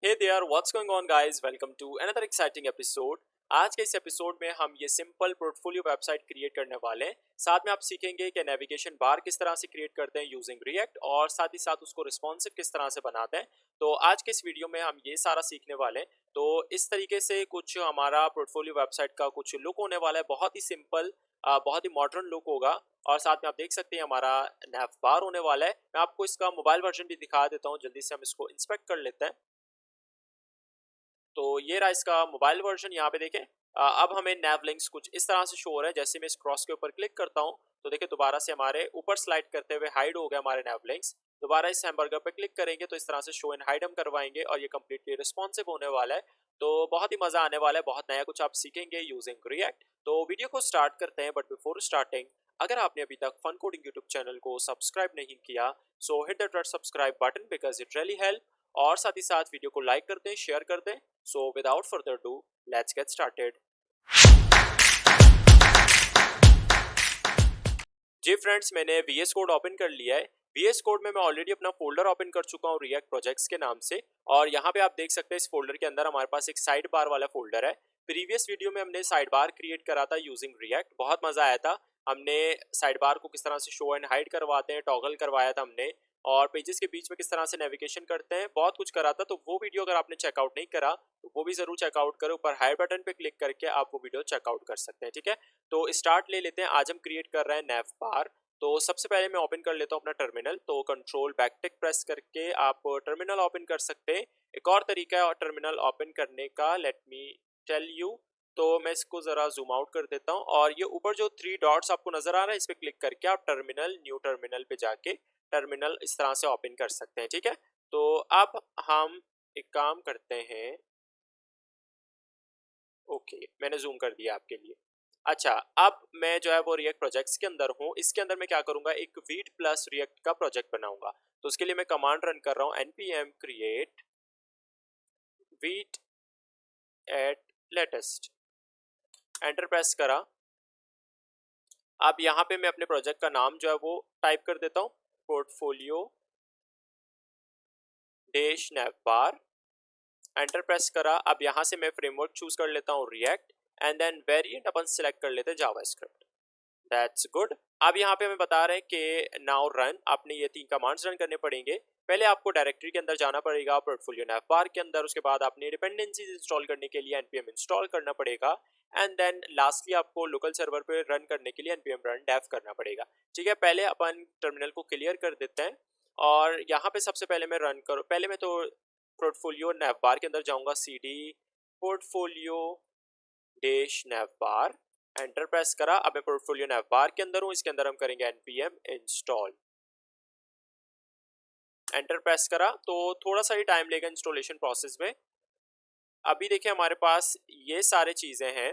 Hey there, what's going on guys? Welcome to another exciting episode. आज के इस episode में हम ये सिंपल पोर्टफोलियो वेबसाइट क्रिएट करने वाले हैं। साथ में आप सीखेंगे कि नेविगेशन बार किस तरह से क्रिएट करते हैं यूजिंग रिएक्ट और साथ ही साथ उसको रिस्पॉन्सिव किस तरह से बनाते हैं। तो आज के इस वीडियो में हम ये सारा सीखने वाले हैं। तो इस तरीके से कुछ हमारा पोर्टफोलियो वेबसाइट का कुछ लुक होने वाला है, बहुत ही सिंपल, बहुत ही मॉडर्न लुक होगा। और साथ में आप देख सकते हैं हमारा नैव बार होने वाला है। मैं आपको इसका मोबाइल वर्जन भी दिखा देता हूँ, जल्दी से हम इसको इंस्पेक्ट कर लेते हैं। तो ये रहा इसका मोबाइल वर्जन, यहाँ पे देखें। अब हमें नैव लिंक्स कुछ इस तरह से शो हो रहे हैं। जैसे मैं इस क्रॉस के ऊपर क्लिक करता हूँ तो देखिए दोबारा से हमारे ऊपर स्लाइड करते हुए हाइड हो गए हमारे नैव लिंक्स। दोबारा इस हैमबर्गर पे क्लिक करेंगे तो इस तरह से शो एंड हाइड हम करवाएंगे और ये कम्प्लीटली रिस्पॉन्सिव होने वाला है। तो बहुत ही मजा आने वाला है, बहुत नया कुछ आप सीखेंगे यूजिंग रिएक्ट। तो वीडियो को स्टार्ट करते हैं, बट बिफोर स्टार्टिंग अगर आपने अभी तक फन कोडिंग यूट्यूब चैनल को सब्सक्राइब नहीं किया सो hit that red subscribe button because it really help. और साथ ही साथ वीडियो को लाइक कर दें, शेयर कर दें। So without further ado, let's get started. जी फ्रेंड्स, मैंने VS कोड ओपन कर लिया है। VS कोड में मैं ऑलरेडी अपना फोल्डर ओपन कर चुका हूँ रिएक्ट प्रोजेक्ट्स के नाम से। और यहाँ पे आप देख सकते हैं इस फोल्डर के अंदर हमारे पास एक साइड बार वाला फोल्डर है। प्रीवियस वीडियो में हमने साइड बार क्रिएट करा था यूजिंग रिएक्ट, बहुत मजा आया था। हमने साइड बार को किस तरह से शो एंड हाइड करवाते हैं, टॉगल करवाया था हमने। और पेजेस के बीच में किस तरह से नेविगेशन करते हैं, बहुत कुछ करा था। तो वो वीडियो अगर आपने चेकआउट नहीं करा तो वो भी जरूर चेकआउट करो। ऊपर हाई बटन पे क्लिक करके आप वो वीडियो चेकआउट कर सकते हैं, ठीक है। तो स्टार्ट ले लेते हैं। आज हम क्रिएट कर रहे हैं नैव बार। तो सबसे पहले मैं ओपन कर लेता हूँ अपना टर्मिनल। तो कंट्रोल बैकटिक प्रेस करके आप टर्मिनल ओपन कर सकते हैं। एक और तरीका है टर्मिनल ओपन करने का, लेट मी टेल यू। तो मैं इसको ज़रा जूम आउट कर देता हूँ और ये ऊपर जो 3 डॉट्स आपको नज़र आ रहा है इस पर क्लिक करके आप टर्मिनल, न्यू टर्मिनल पे जाके टर्मिनल इस तरह से ओपन कर सकते हैं, ठीक है। तो अब हम एक काम करते हैं। ओके, मैंने जूम कर दिया आपके लिए। अच्छा, अब मैं जो है वो रिएक्ट प्रोजेक्ट्स के अंदर हूँ। इसके अंदर मैं क्या करूँगा, एक वीट प्लस रिएक्ट का प्रोजेक्ट बनाऊंगा। तो उसके लिए मैं कमांड रन कर रहा हूँ npm create Vite at latest. Enter press करा। अब यहाँ पे मैं अपने प्रोजेक्ट का नाम जो है वो टाइप कर देता हूँ, पोर्टफोलियो डैश नैव बार। एंटर प्रेस करा। अब यहाँ से मैं फ्रेमवर्क चूज कर लेता हूँ रिएक्ट एंड देन वेरिएंट अपन सिलेक्ट कर लेते हैं जावास्क्रिप्ट। That's good. अब यहाँ पे हमें बता रहे हैं कि नाउ रन, आपने ये 3 कमांड्स रन करने पड़ेंगे। पहले आपको डायरेक्टरी के अंदर जाना पड़ेगा पोर्टफोलियो नैव बार के अंदर। उसके बाद आपने डिपेंडेंसीज इंस्टॉल करने के लिए npm इंस्टॉल करना पड़ेगा। एंड देन लास्टली आपको लोकल सर्वर पे रन करने के लिए npm रन डेव करना पड़ेगा, ठीक है। पहले अपन टर्मिनल को क्लियर कर देते हैं और यहाँ पे सबसे पहले मैं रन करूँ, पहले मैं तो पोर्टफोलियो नैव बार के अंदर जाऊँगा, cd पोर्टफोलियो डैश नैव बार। एंटर प्रेस करा। अब मैं पोर्टफोलियो नैव बार के अंदर हूँ, इसके अंदर हम करेंगे npm इंस्टॉल। एंटर प्रेस करा। तो थोड़ा सा ही टाइम लेगा इंस्टॉलेशन प्रोसेस में। अभी देखिए हमारे पास ये सारे चीज़ें हैं।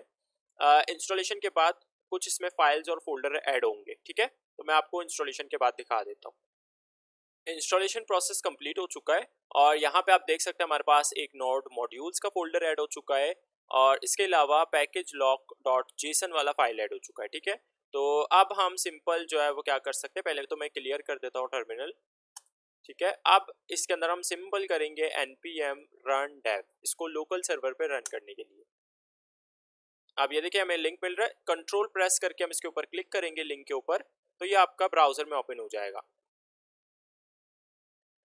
इंस्टॉलेशन के बाद कुछ इसमें फाइल्स और फोल्डर ऐड होंगे, ठीक है। तो मैं आपको इंस्टॉलेशन के बाद दिखा देता हूँ। इंस्टॉलेशन प्रोसेस कंप्लीट हो चुका है और यहाँ पे आप देख सकते हैं हमारे पास एक नोड मॉड्यूल्स का फोल्डर ऐड हो चुका है और इसके अलावा पैकेज लॉक डॉट जेसन वाला फाइल ऐड हो चुका है, ठीक है। तो अब हम सिंपल जो है वो क्या कर सकते हैं, पहले तो मैं क्लियर कर देता हूँ टर्मिनल, ठीक है। अब इसके अंदर हम सिंपल करेंगे npm run dev, इसको लोकल सर्वर पे रन करने के लिए। अब ये देखिए हमें लिंक मिल रहा है, कंट्रोल प्रेस करके हम इसके ऊपर क्लिक करेंगे लिंक के ऊपर, तो ये आपका ब्राउजर में ओपन हो जाएगा।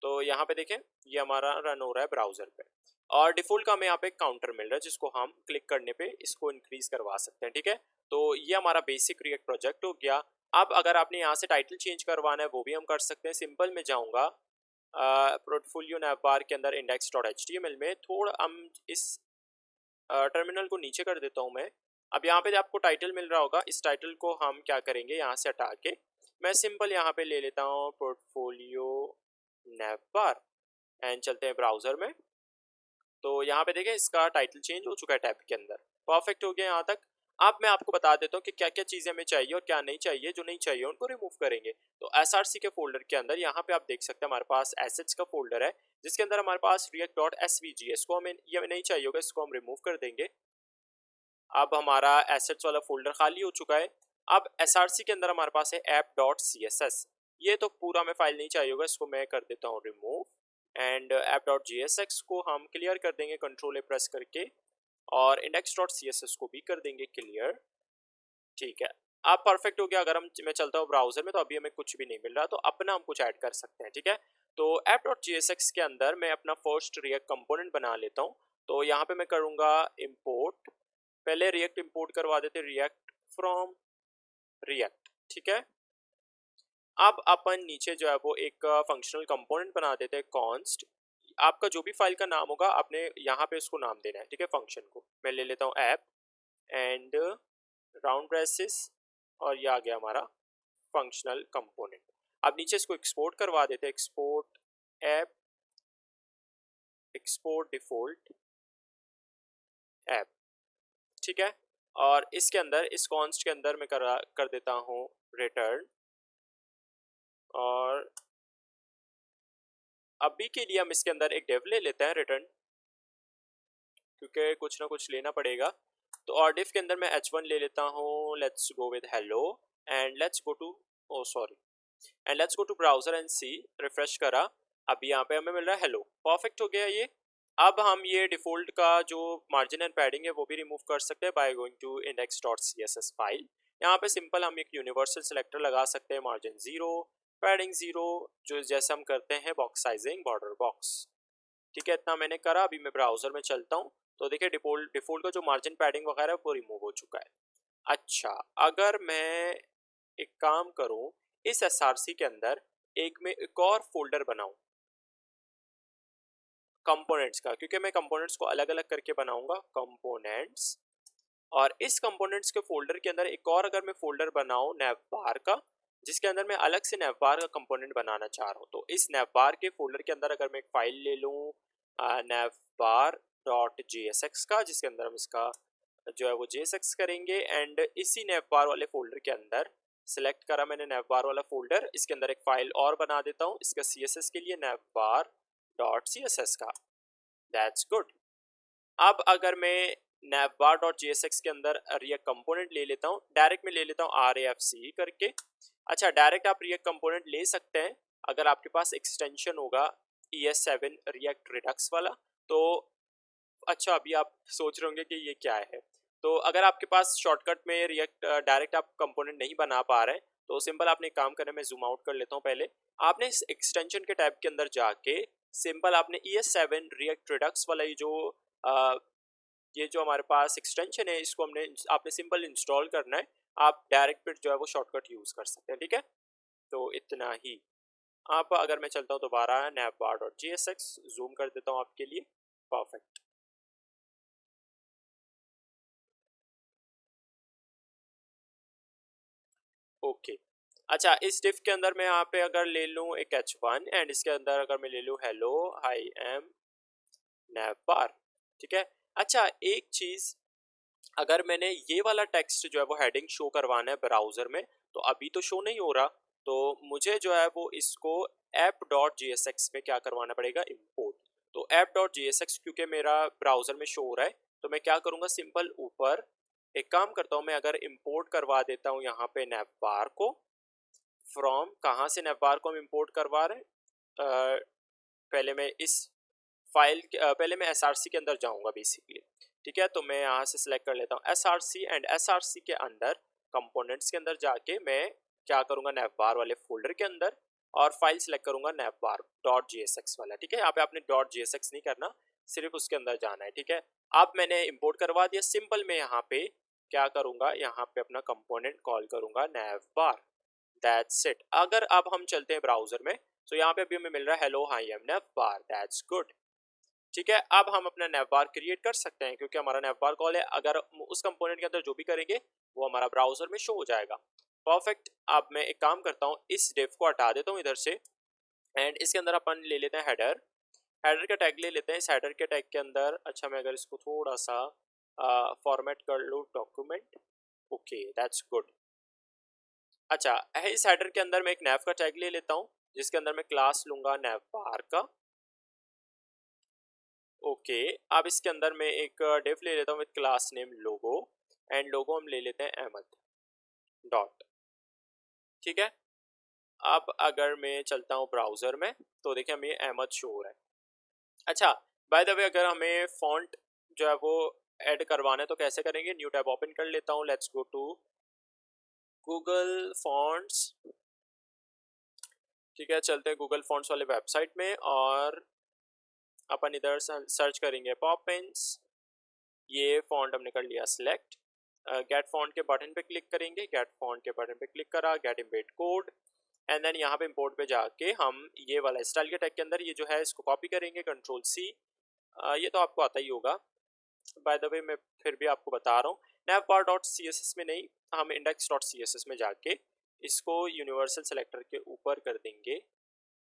तो यहाँ पे देखें ये हमारा रन हो रहा है ब्राउजर पे और डिफॉल्ट का हमें यहाँ पे काउंटर मिल रहा है जिसको हम क्लिक करने पे इसको इंक्रीज करवा सकते हैं, ठीक है। तो ये हमारा बेसिक रिएक्ट प्रोजेक्ट हो गया। अब अगर आपने यहाँ से टाइटल चेंज करवाना है वो भी हम कर सकते हैं। सिंपल में जाऊँगा पोर्टफोलियो नैव बार के अंदर index.html में थोड़ा हम इस टर्मिनल को नीचे कर देता हूँ मैं। अब यहाँ पे आपको टाइटल मिल रहा होगा, इस टाइटल को हम क्या करेंगे यहाँ से हटा के मैं सिंपल यहाँ पे ले लेता हूँ पोर्टफोलियो नैव बार एंड चलते हैं ब्राउजर में। तो यहाँ पे देखें इसका टाइटल चेंज हो चुका है टैब के अंदर, परफेक्ट हो गया यहाँ तक। अब मैं आपको बता देता हूँ कि क्या क्या चीज़ें हमें चाहिए और क्या नहीं चाहिए। जो नहीं चाहिए उनको रिमूव करेंगे। तो SRC के फोल्डर के अंदर यहाँ पे आप देख सकते हैं हमारे पास एसेट्स का फोल्डर है जिसके अंदर हमारे पास react.svg है। इसको हमें ये नहीं चाहिए होगा, इसको हम रिमूव कर देंगे। अब हमारा एसेट्स वाला फोल्डर खाली हो चुका है। अब SRC के अंदर हमारे पास है app.css, ये तो पूरा में फाइल नहीं चाहिए होगा, इसको मैं कर देता हूँ remove. And app dot J S x को हम क्लियर कर देंगे कंट्रोल ए प्रेस करके, और index dot C S S को भी कर देंगे क्लियर। ठीक है, अब परफेक्ट हो गया। अगर हम मैं चलता हूँ ब्राउजर में तो अभी हमें कुछ भी नहीं मिल रहा, तो अपना हम कुछ ऐड कर सकते हैं। ठीक है, तो app dot J S x के अंदर मैं अपना फर्स्ट रिएक्ट कंपोनेंट बना लेता हूँ। तो यहाँ पे मैं करूँगा इम्पोर्ट, पहले रिएक्ट इम्पोर्ट करवा देते, रिएक्ट फ्रॉम रिएक्ट। ठीक है, अब अपन नीचे जो है वो एक फंक्शनल कंपोनेंट बना देते हैं कॉन्स्ट। आपका जो भी फाइल का नाम होगा आपने यहाँ पे उसको नाम देना है। ठीक है, फंक्शन को मैं ले लेता हूँ ऐप एंड राउंड ब्रेसेस, और ये आ गया हमारा फंक्शनल कंपोनेंट। अब नीचे इसको एक्सपोर्ट करवा देते हैं, export app, export default app. ठीक है, और इसके अंदर इस कॉन्स्ट के अंदर मैं कर देता हूँ रिटर्न, और अभी के लिए हम इसके अंदर एक डिव ले लेते हैं रिटर्न, क्योंकि कुछ ना कुछ लेना पड़ेगा। तो और डिफ के अंदर मैं h1 ले लेता हूँ, let's go with hello and let's go to, oh sorry, and let's go to browser and see, refresh करा, अभी यहाँ पे हमें मिल रहा है हेलो। परफेक्ट हो गया ये। अब हम ये डिफॉल्ट का जो मार्जिन एंड पैडिंग है वो भी रिमूव कर सकते हैं by going to index dot C S S file. यहाँ पे सिंपल हम एक यूनिवर्सल सिलेक्टर लगा सकते हैं, मार्जिन 0, पैडिंग 0, जो जैसे हम करते हैं बॉक्स साइजिंग बॉर्डर बॉक्स। ठीक है, इतना मैंने करा। अभी मैं ब्राउजर में चलता हूँ तो देखिए डिफॉल्ट का जो मार्जिन पैडिंग वगैरह वो रिमूव हो चुका है। अच्छा, अगर मैं एक काम करूँ, इस एसआरसी के अंदर मैं एक और फोल्डर बनाऊं कंपोनेंट्स का, क्योंकि मैं कंपोनेंट्स को अलग अलग करके बनाऊंगा कंपोनेंट्स, और इस कंपोनेंट्स के फोल्डर के अंदर एक और अगर मैं फोल्डर बनाऊं नैवबार का, जिसके अंदर मैं अलग से नैवबार का कंपोनेंट बनाना चाह रहा हूँ, तो इस नैवबार के फोल्डर के अंदर अगर मैं एक फाइल ले लूँ नैवबार डॉट जी एस एक्स का, जिसके अंदर हम इसका जो है वो जे एस एक्स करेंगे, एंड इसी नैवबार वाले फोल्डर के अंदर सिलेक्ट करा मैंने नैवबार वाला फोल्डर, इसके अंदर एक फाइल और बना देता हूँ इसका सी एस एस के लिए, नैवबार डॉट सी एस एस का। That's good. अब अगर मैं navbar dot J S x के अंदर रिएक्ट कंपोनेंट ले लेता हूँ, डायरेक्ट में ले लेता हूँ आर ए एफ सी करके। अच्छा, डायरेक्ट आप रिएक्ट कंपोनेंट ले सकते हैं अगर आपके पास एक्सटेंशन होगा ES7 रिएक्ट रिडक्स वाला। तो अच्छा, अभी आप सोच रहे होंगे कि ये क्या है। तो अगर आपके पास शॉर्टकट में रिएक्ट डायरेक्ट आप कंपोनेंट नहीं बना पा रहे हैं, तो सिंपल आपने एक काम करना है, मैं जूम आउट कर लेता हूँ। पहले आपने इस एक्सटेंशन के टैब के अंदर जाके सिंपल आपने ES7 रिएक्ट रिडक्स वाला ये जो हमारे पास एक्सटेंशन है, इसको आपने सिंपल इंस्टॉल करना है। आप डायरेक्ट फिर जो है वो शॉर्टकट यूज़ कर सकते हैं। ठीक है, तो इतना ही। आप अगर मैं चलता हूँ दोबारा navbar dot J S x, zoom कर देता हूँ आपके लिए। परफेक्ट। ओके, अच्छा, इस डिफ के अंदर मैं यहाँ पे अगर ले लूँ एक h1 एंड इसके अंदर अगर मैं ले लूँ हेलो आई एम navbar। ठीक है, अच्छा एक चीज़, अगर मैंने ये वाला टेक्स्ट जो है वो हेडिंग शो करवाना है ब्राउजर में, तो अभी तो शो नहीं हो रहा, तो मुझे जो है वो इसको app dot J S X में क्या करवाना पड़ेगा, इम्पोर्ट। तो app dot J S x क्योंकि मेरा ब्राउजर में शो हो रहा है, तो मैं क्या करूँगा, सिंपल ऊपर एक काम करता हूँ, मैं अगर इम्पोर्ट करवा देता हूँ यहाँ पे नैवबार को, फ्रॉम कहाँ से नैवबार को हम इम्पोर्ट करवा रहे हैं, पहले मैं इस पहले मैं एसआरसी के अंदर जाऊंगा बेसिकली। ठीक है, तो मैं यहाँ से सिलेक्ट कर लेता हूँ एसआरसी, एंड एसआरसी के अंदर कंपोनेंट्स के अंदर जाके मैं क्या करूँगा, नैवबार वाले फोल्डर के अंदर, और फाइल सिलेक्ट करूँगा नैवबार डॉट जी एस एक्स वाला। ठीक है, यहाँ पे आपने डॉट जी एस एक्स नहीं करना, सिर्फ उसके अंदर जाना है। ठीक है, अब मैंने इम्पोर्ट करवा दिया, सिंपल मैं यहाँ पे क्या करूँगा, यहाँ पे अपना कंपोनेंट कॉल करूँगा नैवबार। That's it. अगर अब हम चलते हैं ब्राउजर में, तो यहाँ पे अभी हमें मिल रहा है hello I am navbar. That's good. ठीक है, अब हम अपना नैवबार क्रिएट कर सकते हैं, क्योंकि हमारा नैवबार कॉल है। अगर उस कंपोनेंट के अंदर जो भी करेंगे वो हमारा ब्राउजर में शो हो जाएगा। परफेक्ट। अब मैं एक काम करता हूँ, इस डिव को हटा देता हूँ इधर से, एंड इसके अंदर अपन ले लेते हैं हेडर। हेडर का टैग ले लेते हैं। इस हेडर के टैग के अंदर, अच्छा मैं अगर इसको थोड़ा सा फॉर्मेट कर लूँ, डॉक्यूमेंट, ओके दैट्स गुड। अच्छा, इस हेडर के अंदर मैं एक नैव का टैग ले लेता हूँ, जिसके अंदर मैं क्लास लूंगा नैवबार का। ओके, अब इसके अंदर मैं एक डिव ले लेता हूँ with class name logo, and logo हम ले लेते हैं अहमद डॉट। ठीक है, अब अगर मैं चलता हूँ ब्राउज़र में तो देखिए हमें अहमद शो हो रहा है। अच्छा, बाय द वे अगर हमें फ़ॉन्ट जो है वो ऐड करवाना है तो कैसे करेंगे? न्यू टैब ओपन कर लेता हूँ, let's go to Google fonts. ठीक है, चलते हैं गूगल फ़ॉन्ट्स वाले वेबसाइट में और अपन इधर सर्च करेंगे पॉपिंस। ये फ़ॉन्ट हमने कर लिया सिलेक्ट। गेट फ़ॉन्ट के बटन पे क्लिक करेंगे, गेट फ़ॉन्ट के बटन पे क्लिक करा, get embed code and then यहाँ पे इम्पोर्ट पे जाके हम ये वाला स्टाइल के टैग के अंदर ये जो है इसको कॉपी करेंगे, कंट्रोल सी। ये तो आपको आता ही होगा, बाय द वे मैं फिर भी आपको बता रहा हूँ। navbar dot C S S में नहीं, हम index dot C S S में जाके इसको यूनिवर्सल सेलेक्टर के ऊपर कर देंगे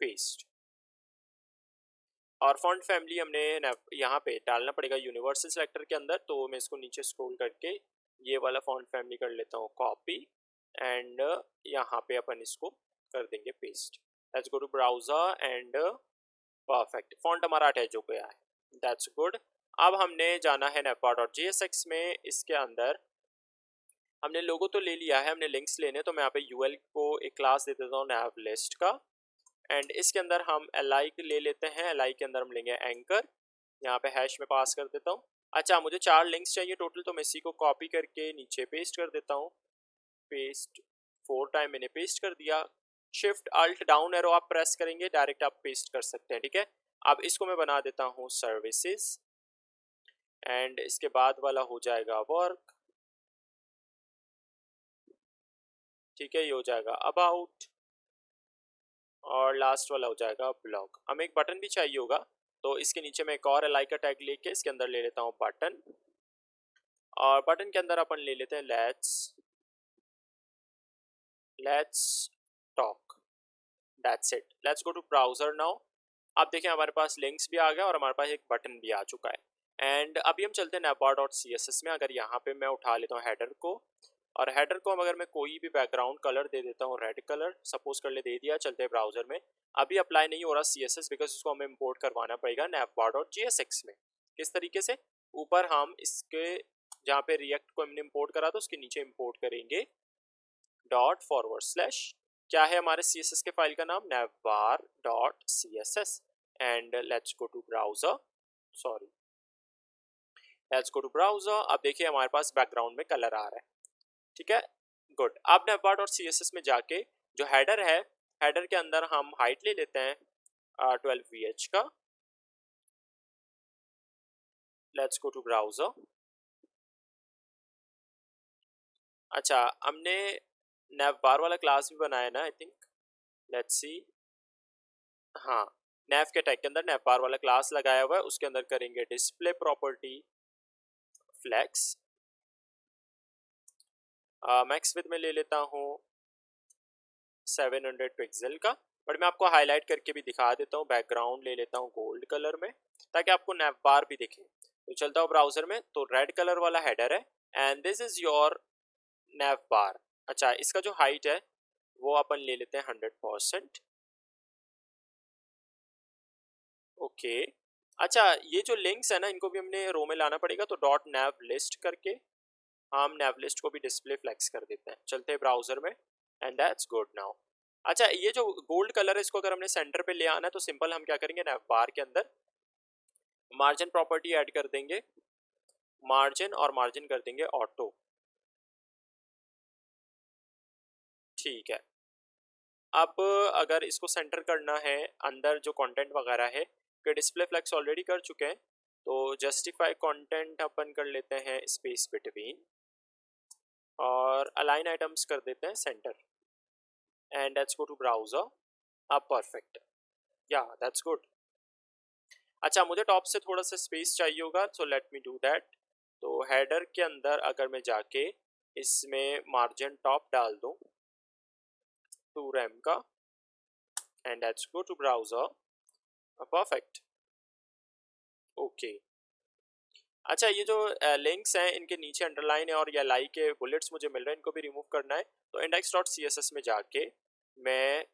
पेस्ट। और फॉन्ट फैमिली हमने यहाँ पे डालना पड़ेगा यूनिवर्सल सेलेक्टर के अंदर, तो मैं इसको नीचे स्क्रॉल करके ये वाला फॉन्ट फैमिली कर लेता हूँ कॉपी एंड यहाँ पे अपन इसको कर देंगे paste. Let's go to browser and perfect, font हमारा अटैच हो गया है, दैट्स गुड। अब हमने जाना है navbar.jsx में, इसके अंदर हमने लोगो तो ले लिया है, हमने लिंक्स लेने, तो मैं यहाँ पे यूएल को एक क्लास दे देता हूँ nav लिस्ट का एंड इसके अंदर हम li ले लेते हैं, li के अंदर हम लेंगे एंकर, यहाँ पे हैश में पास कर देता हूँ। अच्छा, मुझे 4 लिंक्स चाहिए टोटल, तो मैं इसी को कॉपी करके नीचे पेस्ट कर देता हूँ, पेस्ट 4 टाइम मैंने पेस्ट कर दिया। शिफ्ट अल्ट डाउन एरो आप प्रेस करेंगे, डायरेक्ट आप पेस्ट कर सकते हैं, ठीक है। अब इसको मैं बना देता हूँ सर्विसेज एंड इसके बाद वाला हो जाएगा वर्क, ठीक है, ये हो जाएगा अबाउट और लास्ट वाला हो जाएगा ब्लॉग। हमें एक बटन भी चाहिए होगा, तो इसके नीचे मैं एक और एल का टैग लेके इसके अंदर ले लेता हूँ बटन, और बटन के अंदर अपन ले लेते हैं let's talk, that's it. Let's go to browser now. आप देखें हमारे पास लिंक्स भी आ गया और हमारे पास एक बटन भी आ चुका है एंड अभी हम चलते हैं navbar.css में। अगर यहाँ पे मैं उठा लेता हूँ हेडर को, और हेडर को हम अगर मैं कोई भी बैकग्राउंड कलर दे देता हूँ, रेड कलर सपोज कर ले दे दिया, चलते हैं ब्राउजर में। अभी अप्लाई नहीं हो रहा CSS बिकॉज इसको हमें इम्पोर्ट करवाना पड़ेगा navbar.jsx में। किस तरीके से? ऊपर हम इसके जहाँ पे रिएक्ट को हमने इम्पोर्ट करा था उसके नीचे इम्पोर्ट करेंगे ./, क्या है हमारे CSS के फाइल का नाम, navbar.css and let's go to browser, sorry let's go to browser. अब देखिए हमारे पास बैकग्राउंड में कलर आ रहा है, ठीक है, गुड। अब navbar.css में जाके जो हेडर है, हेडर के अंदर हम हाइट ले लेते हैं 12 VH का। Let's go to browser. अच्छा, हमने navbar वाला क्लास भी बनाया ना, आई थिंक, लेट्स सी, हाँ, nav के टैग के अंदर navbar वाला क्लास लगाया हुआ है, उसके अंदर करेंगे display property flex, max width में ले लेता हूँ 700 पिक्सल का, बट मैं आपको हाईलाइट करके भी दिखा देता हूँ। बैकग्राउंड ले लेता हूँ गोल्ड कलर में ताकि आपको navbar भी दिखे। तो चलता हूँ ब्राउजर में, तो रेड कलर वाला हेडर है and this is your navbar। अच्छा, इसका जो हाइट है वो अपन ले लेते हैं 100%, ओके। अच्छा, ये जो लिंक्स है ना इनको भी हमने रो में लाना पड़ेगा, तो .nav लिस्ट करके हम nav लिस्ट को भी डिस्प्ले फ्लेक्स कर देते हैं। चलते हैं ब्राउजर में एंड दैट्स गुड नाउ। अच्छा, ये जो गोल्ड कलर है इसको अगर हमने सेंटर पे ले आना है तो सिंपल हम क्या करेंगे, navbar के अंदर मार्जिन प्रॉपर्टी ऐड कर देंगे, मार्जिन और मार्जिन कर देंगे ऑटो, ठीक है। अब अगर इसको सेंटर करना है, अंदर जो कंटेंट वगैरह है कि डिस्प्ले फ्लेक्स ऑलरेडी कर चुके हैं, तो जस्टिफाई कंटेंट अपन कर लेते हैं स्पेस बिटवीन और अलाइन आइटम्स कर देते हैं center and let's go to browser. अब परफेक्ट, या दैट्स गुड। अच्छा, मुझे टॉप से थोड़ा सा स्पेस चाहिए होगा, so let me do that. तो हेडर के अंदर अगर मैं जाके इसमें मार्जिन टॉप डाल दूं 2 रैम का and let's go to browser, perfect, okay. अच्छा, ये जो लिंक्स हैं इनके नीचे अंडरलाइन है और या लाई के बुलेट्स मुझे मिल रहे हैं, इनको भी रिमूव करना है। तो index.css में जाके मैं,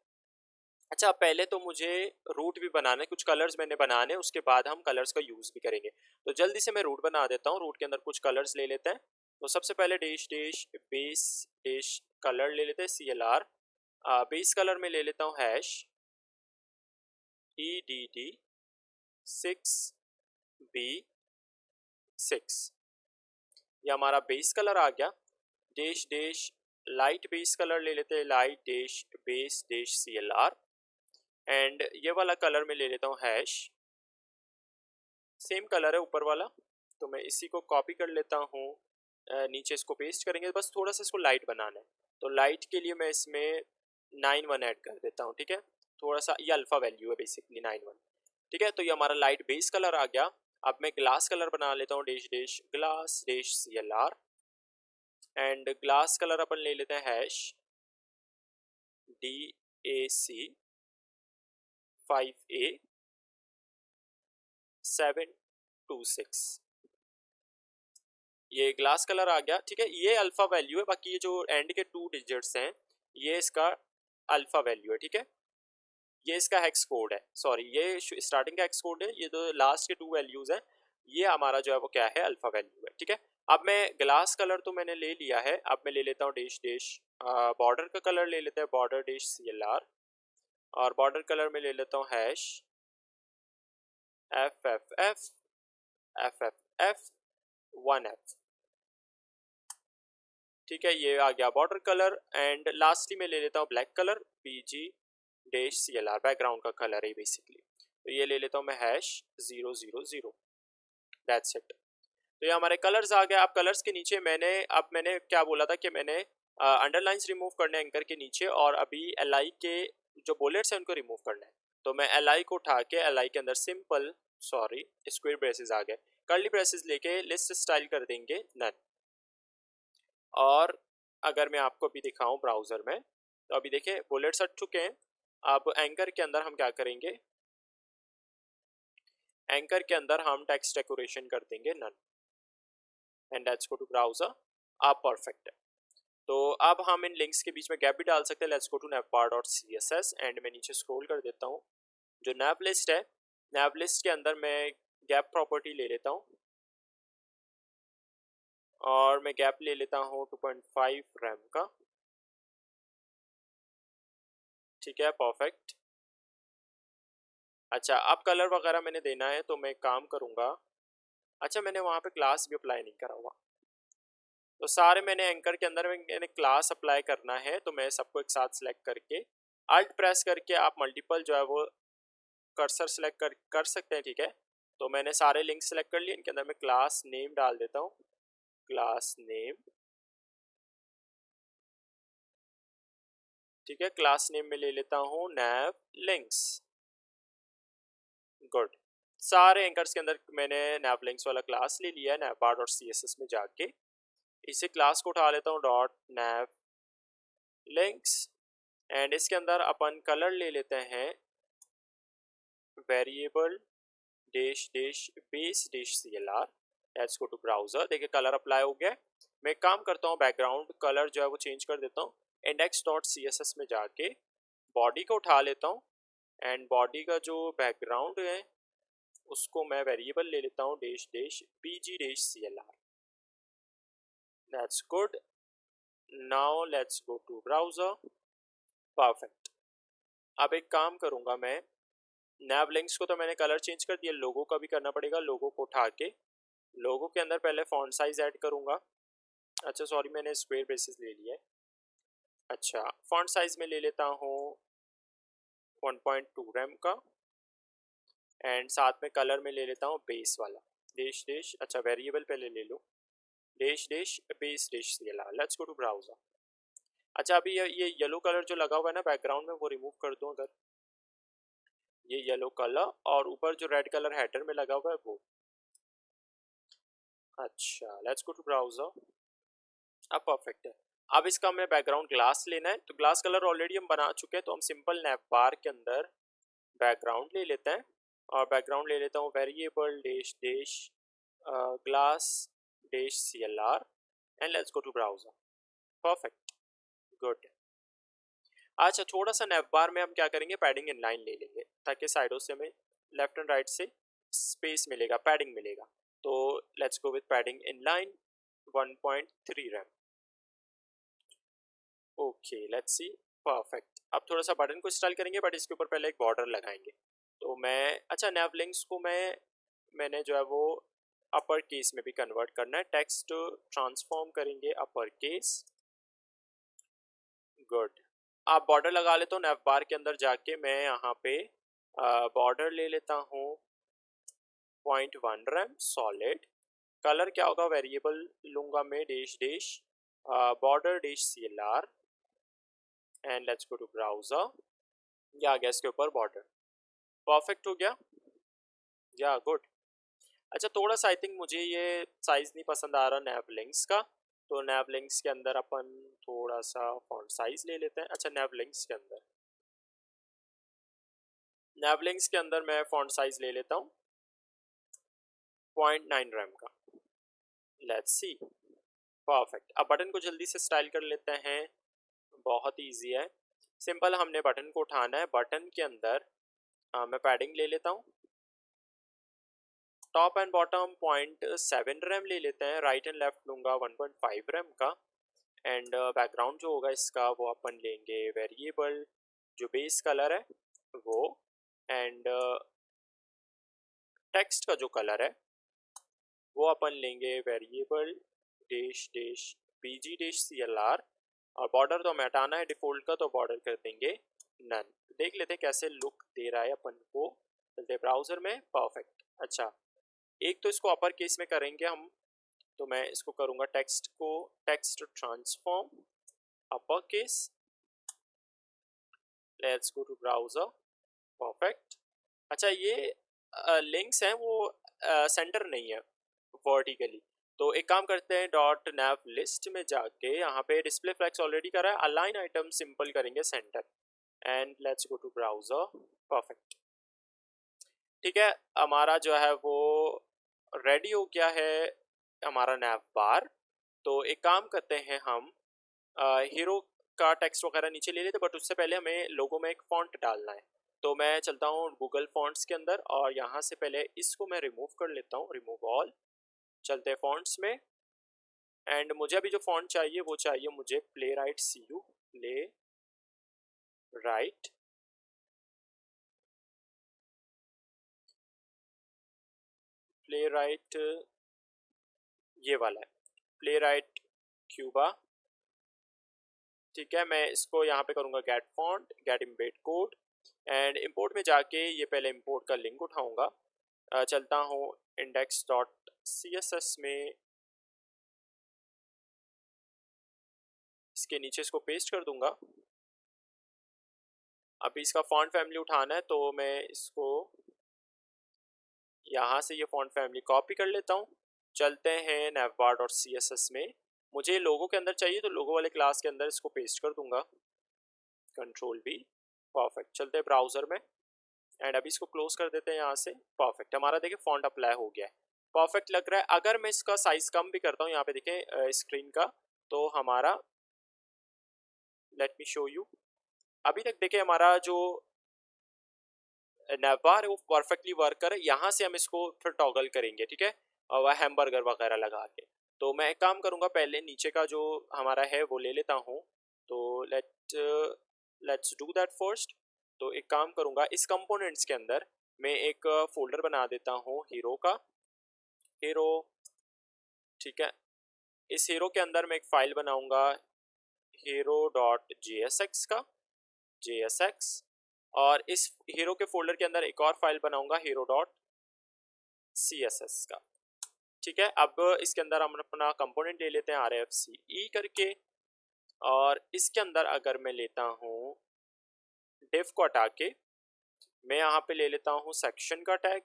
अच्छा पहले तो मुझे रूट भी बनाना है, कुछ कलर्स मैंने बनाने हैं, उसके बाद हम कलर्स का यूज़ भी करेंगे। तो जल्दी से मैं रूट बना देता हूँ, रूट के अंदर कुछ कलर्स ले लेते हैं। तो सबसे पहले dash dash base dash colour ले लेते हैं CLR बेस कलर में ले लेता हूँ हैश EDD6B6। ये हमारा बेस कलर आ गया। Dash dash light base colour ले लेते हैं, light dash base dash CLR। And ये वाला कलर में ले लेता हूँ हैश, सेम कलर है ऊपर वाला, तो मैं इसी को कॉपी कर लेता हूँ। नीचे इसको पेस्ट करेंगे, बस थोड़ा सा इसको लाइट बनाना है, तो लाइट के लिए मैं इसमें 9 1 ऐड कर देता हूँ। ठीक है, थोड़ा सा ये अल्फा वैल्यू है बेसिकली 9 1। ठीक है, तो ये हमारा लाइट बेस कलर आ गया। अब मैं ग्लास कलर बना लेता हूँ, dash dash glass dash CLR। And glass colour अपन ले लेते हैं हैश DAC5A726। ये ग्लास कलर आ गया। ठीक है, ये अल्फा वैल्यू है, बाकी ये जो एंड के 2 डिजिट्स हैं ये इसका अल्फा वैल्यू है। ठीक है, ये इसका हेक्स कोड है, सॉरी ये स्टार्टिंग का हेक्स कोड है, ये जो लास्ट के 2 वैल्यूज हैं ये हमारा जो है वो क्या है, अल्फा वैल्यू है। ठीक है, अब मैं ग्लास कलर तो मैंने ले लिया है, अब मैं ले लेता हूँ डैश डैश बॉर्डर का कलर ले लेते हैं, बॉर्डर डैश CLR। और बॉर्डर कलर में ले लेता हूँ हैश FFF1F। ठीक है, ये आ गया बॉर्डर कलर। एंड लास्टली में ले लेता हूँ black colour, BG dash CLR, background का कलर है बेसिकली, तो ये ले लेता हूँ मैं हैश 000। That's it. तो ये हमारे कलर्स आ गए। अब कलर्स के नीचे मैंने क्या बोला था कि मैंने अंडरलाइंस रिमूव करने एंकर के नीचे, और अभी LI के जो बुलेट्स हैं उनको रिमूव करना है। तो मैं LI को उठा के LI के अंदर सिंपल स्क्वायर ब्रेसेस आ गए, कर्ली ब्रेसेस लेके लिस्ट स्टाइल कर देंगे नन। और अगर मैं आपको अभी दिखाऊं ब्राउज़र में, तो अभी देखिए बुलेट्स हट चुके हैं। अब एंकर के अंदर हम क्या करेंगे, एंकर के अंदर हम टेक्स्ट डेकोरेशन कर देंगे none. And let's go to browser. आप परफेक्ट है। तो अब हम इन लिंक्स के बीच में गैप भी डाल सकते हैं। Let's go to navbar.css and मैं नीचे स्क्रॉल कर देता हूँ। जो नैव लिस्ट है, नैव लिस्ट के अंदर मैं गैप प्रॉपर्टी ले लेता हूँ, और मैं गैप ले लेता हूँ 2.5 रैम का। ठीक है, परफेक्ट। अच्छा, अब कलर वगैरह मैंने देना है, तो मैं काम करूँगा। अच्छा, मैंने वहाँ पे क्लास भी अप्लाई नहीं करा हुआ, तो सारे मैंने एंकर के अंदर मैंने क्लास अप्लाई करना है, तो मैं सबको एक साथ सेलेक्ट करके अल्ट प्रेस करके आप मल्टीपल जो है वो कर्सर सेलेक्ट कर सकते हैं। ठीक है, तो मैंने सारे लिंक सेलेक्ट कर लिए, इनके अंदर मैं क्लास नेम डाल देता हूँ, क्लास नेम। ठीक है, क्लास नेम में ले लेता हूँ नैव लिंक्स। गुड, सारे एंकर्स के अंदर मैंने नैव लिंक्स वाला क्लास ले लिया है। navbar.css में जाके इसे क्लास को उठा लेता हूँ, डॉट नैव लिंक्स। एंड इसके अंदर अपन कलर ले लेते हैं variable dash dash base dash CLR। Let's go to browser. देखिए कलर अप्लाई हो गया। मैं काम करता हूँ, बैकग्राउंड कलर जो है वो चेंज कर देता हूँ। index.css में जाके बॉडी को उठा लेता हूँ, एंड बॉडी का जो बैकग्राउंड है उसको मैं वेरिएबल ले लेता हूँ dash dash BG dash CLR। That's good. Now let's go to browser. Perfect. अब एक काम करूँगा मैं, नैव लिंक्स को तो मैंने कलर चेंज कर दिया, लोगो का भी करना पड़ेगा। लोगो को उठा के लोगो के अंदर पहले फॉन्ट साइज ऐड करूँगा। अच्छा सॉरी, मैंने स्क्वायर ब्रेसेस ले लिया है। अच्छा, फॉन्ट साइज में ले लेता हूँ 1.2 रैम का, एंड साथ में कलर में ले लेता हूँ बेस वाला डैश डैश। अच्छा, वेरिएबल पहले ले लो, dash dash base dash CLR। Let's go to browser. अच्छा, अभी ये येलो कलर जो लगा हुआ है ना बैकग्राउंड में, वो रिमूव कर दूँ अगर, ये येलो कलर, और ऊपर जो रेड कलर हेडर में लगा हुआ है वो। अच्छा, लेट्स गो टू ब्राउजर। अब परफेक्ट है। अब इसका हमें बैकग्राउंड ग्लास लेना है, तो ग्लास कलर ऑलरेडी हम बना चुके हैं, तो हम सिंपल नैव बार के अंदर बैकग्राउंड ले लेते हैं, और बैकग्राउंड ले लेता हूँ variable dash dash glass dash CLR। And let's go to browser. Perfect, good. अच्छा, थोड़ा सा नैव बार में हम क्या करेंगे, पैडिंग इन लाइन ले लेंगे, ताकि साइडों से हमें लेफ्ट एंड राइट से स्पेस मिलेगा, पैडिंग मिलेगा। तो let's go with padding in line 1.3 RAM. Okay, let's see. Perfect. अब थोड़ा सा बटन को स्टाइल करेंगे बट इसके ऊपर पहले एक बॉर्डर लगाएंगे। तो मैं अच्छा नैव लिंक्स को मैंने जो है वो अपर केस में भी कन्वर्ट करना है। टेक्स्ट ट्रांसफॉर्म करेंगे अपर केस। गुड। आप बॉर्डर लगा लेते हो नैव बार के अंदर जाके। मैं यहाँ पे बॉर्डर ले लेता हूँ 0.1 रैम सॉलिड। कलर क्या होगा, वेरिएबल लूंगा मैं dash dash border dash CLR and let's go to browser. ये आ गया इसके ऊपर बॉर्डर। परफेक्ट हो गया या गुड। अच्छा थोड़ा सा आई थिंक मुझे ये साइज नहीं पसंद आ रहा नैव लिंक्स का, तो नैव लिंक्स के अंदर अपन थोड़ा सा फॉन्ट साइज ले लेते हैं। अच्छा नैव लिंक्स के अंदर मैं फॉन्ट साइज ले लेता हूँ 0.9 रैम का। Let's see. परफेक्ट। अब बटन को जल्दी से स्टाइल कर लेते हैं। बहुत ईजी है, सिंपल। हमने बटन को उठाना है। बटन के अंदर मैं पैडिंग ले लेता हूँ। टॉप एंड बॉटम 0.7 रैम ले लेते हैं। राइट एंड लेफ्ट लूंगा 1.5 रैम का। एंड बैकग्राउंड जो होगा इसका वो अपन लेंगे वेरिएबल जो बेस कलर है वो। एंड टेक्स्ट का जो कलर है वो अपन लेंगे variable dash dash PG dash CLR। और बॉर्डर तो हमें हटाना है डिफॉल्ट का, तो बॉर्डर कर देंगे नन। देख लेते हैं कैसे लुक दे रहा है अपन को। चलते ब्राउजर में। परफेक्ट। अच्छा एक तो इसको अपर केस में करेंगे हम, तो मैं इसको करूँगा text transform upper case. Let's go to browser. Perfect. अच्छा ये लिंक्स हैं वो सेंटर नहीं है वर्टिकली, तो एक काम करते हैं डॉट नैव लिस्ट में जाके यहाँ पे डिस्प्ले फ्लैग्स ऑलरेडी करा है, अलाइन आइटम सिंपल करेंगे center. And let's go to browser. Perfect. ठीक है, हमारा जो है वो रेडी हो गया है हमारा नैव बार। तो एक काम करते हैं हम हीरो का टेक्स्ट वगैरह नीचे ले लेते, बट उससे पहले हमें लोगो में एक फॉन्ट डालना है। तो मैं चलता हूँ गूगल फॉन्ट्स के अंदर और यहाँ से पहले इसको मैं रिमूव कर लेता हूँ, रिमूव ऑल। चलते हैं फॉन्ट्स में। एंड मुझे अभी जो फॉन्ट चाहिए वो चाहिए मुझे play right CU play right play right, ये वाला है प्ले राइट क्यूबा। ठीक है, मैं इसको यहाँ पे करूँगा get font get embed code. And import में जाके ये पहले इम्पोर्ट का लिंक उठाऊंगा। चलता हूँ index.css में, इसके नीचे इसको पेस्ट कर दूंगा। अभी इसका फॉन्ट फैमिली उठाना है, तो मैं इसको यहाँ से ये फॉन्ट फैमिली कॉपी कर लेता हूँ। चलते हैं navbar.css में। मुझे लोगो के अंदर चाहिए, तो लोगो वाले क्लास के अंदर इसको पेस्ट कर दूंगा, Ctrl+V। परफेक्ट। चलते हैं ब्राउजर में एंड अभी इसको क्लोज कर देते हैं यहाँ से। परफेक्ट। हमारा देखिए फॉन्ट अप्लाई हो गया है, परफेक्ट लग रहा है। अगर मैं इसका साइज कम भी करता हूँ यहाँ पे देखें स्क्रीन का, तो हमारा लेट मी शो यू। अभी तक देखिए हमारा जो नैवबार है वो परफेक्टली वर्क कर रहा है। यहाँ से हम इसको फिर टॉगल करेंगे, ठीक है, और वह हैमबर्गर वगैरह लगा के। तो मैं एक काम करूँगा, पहले नीचे का जो हमारा है वो ले लेता हूँ। तो लेट्स डू दैट फर्स्ट। तो एक काम करूँगा, इस कंपोनेंट्स के अंदर मैं एक फोल्डर बना देता हूँ हीरो का। हीरो, ठीक है। इस हीरो के अंदर मैं एक फाइल बनाऊंगा hero.jsx का, JSX। और इस हीरो के फोल्डर के अंदर एक और फाइल बनाऊंगा hero.css का। ठीक है, अब इसके अंदर हम अपना कंपोनेंट ले लेते हैं RFCE करके। और इसके अंदर अगर मैं लेता हूँ div को हटा के, मैं यहाँ पे ले लेता हूँ सेक्शन का टैग।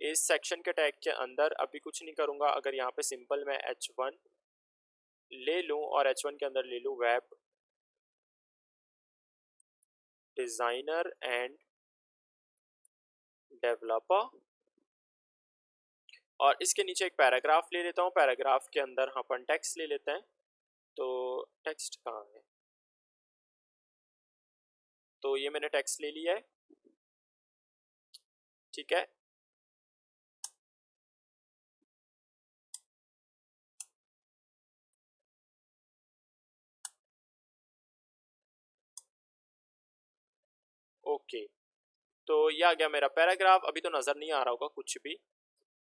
इस सेक्शन के टैग के अंदर अभी कुछ नहीं करूँगा। अगर यहाँ पे सिंपल मैं H1 ले लूँ और H1 के अंदर ले लूँ वेब डिज़ाइनर एंड डेवलपर, और इसके नीचे एक पैराग्राफ ले लेता हूँ। पैराग्राफ के अंदर अपन टेक्स्ट ले लेते हैं। तो टेक्स्ट कहाँ है, तो ये मैंने टेक्स्ट ले लिया है। ठीक है, ओके, तो ये आ गया मेरा पैराग्राफ। अभी तो नज़र नहीं आ रहा होगा कुछ भी।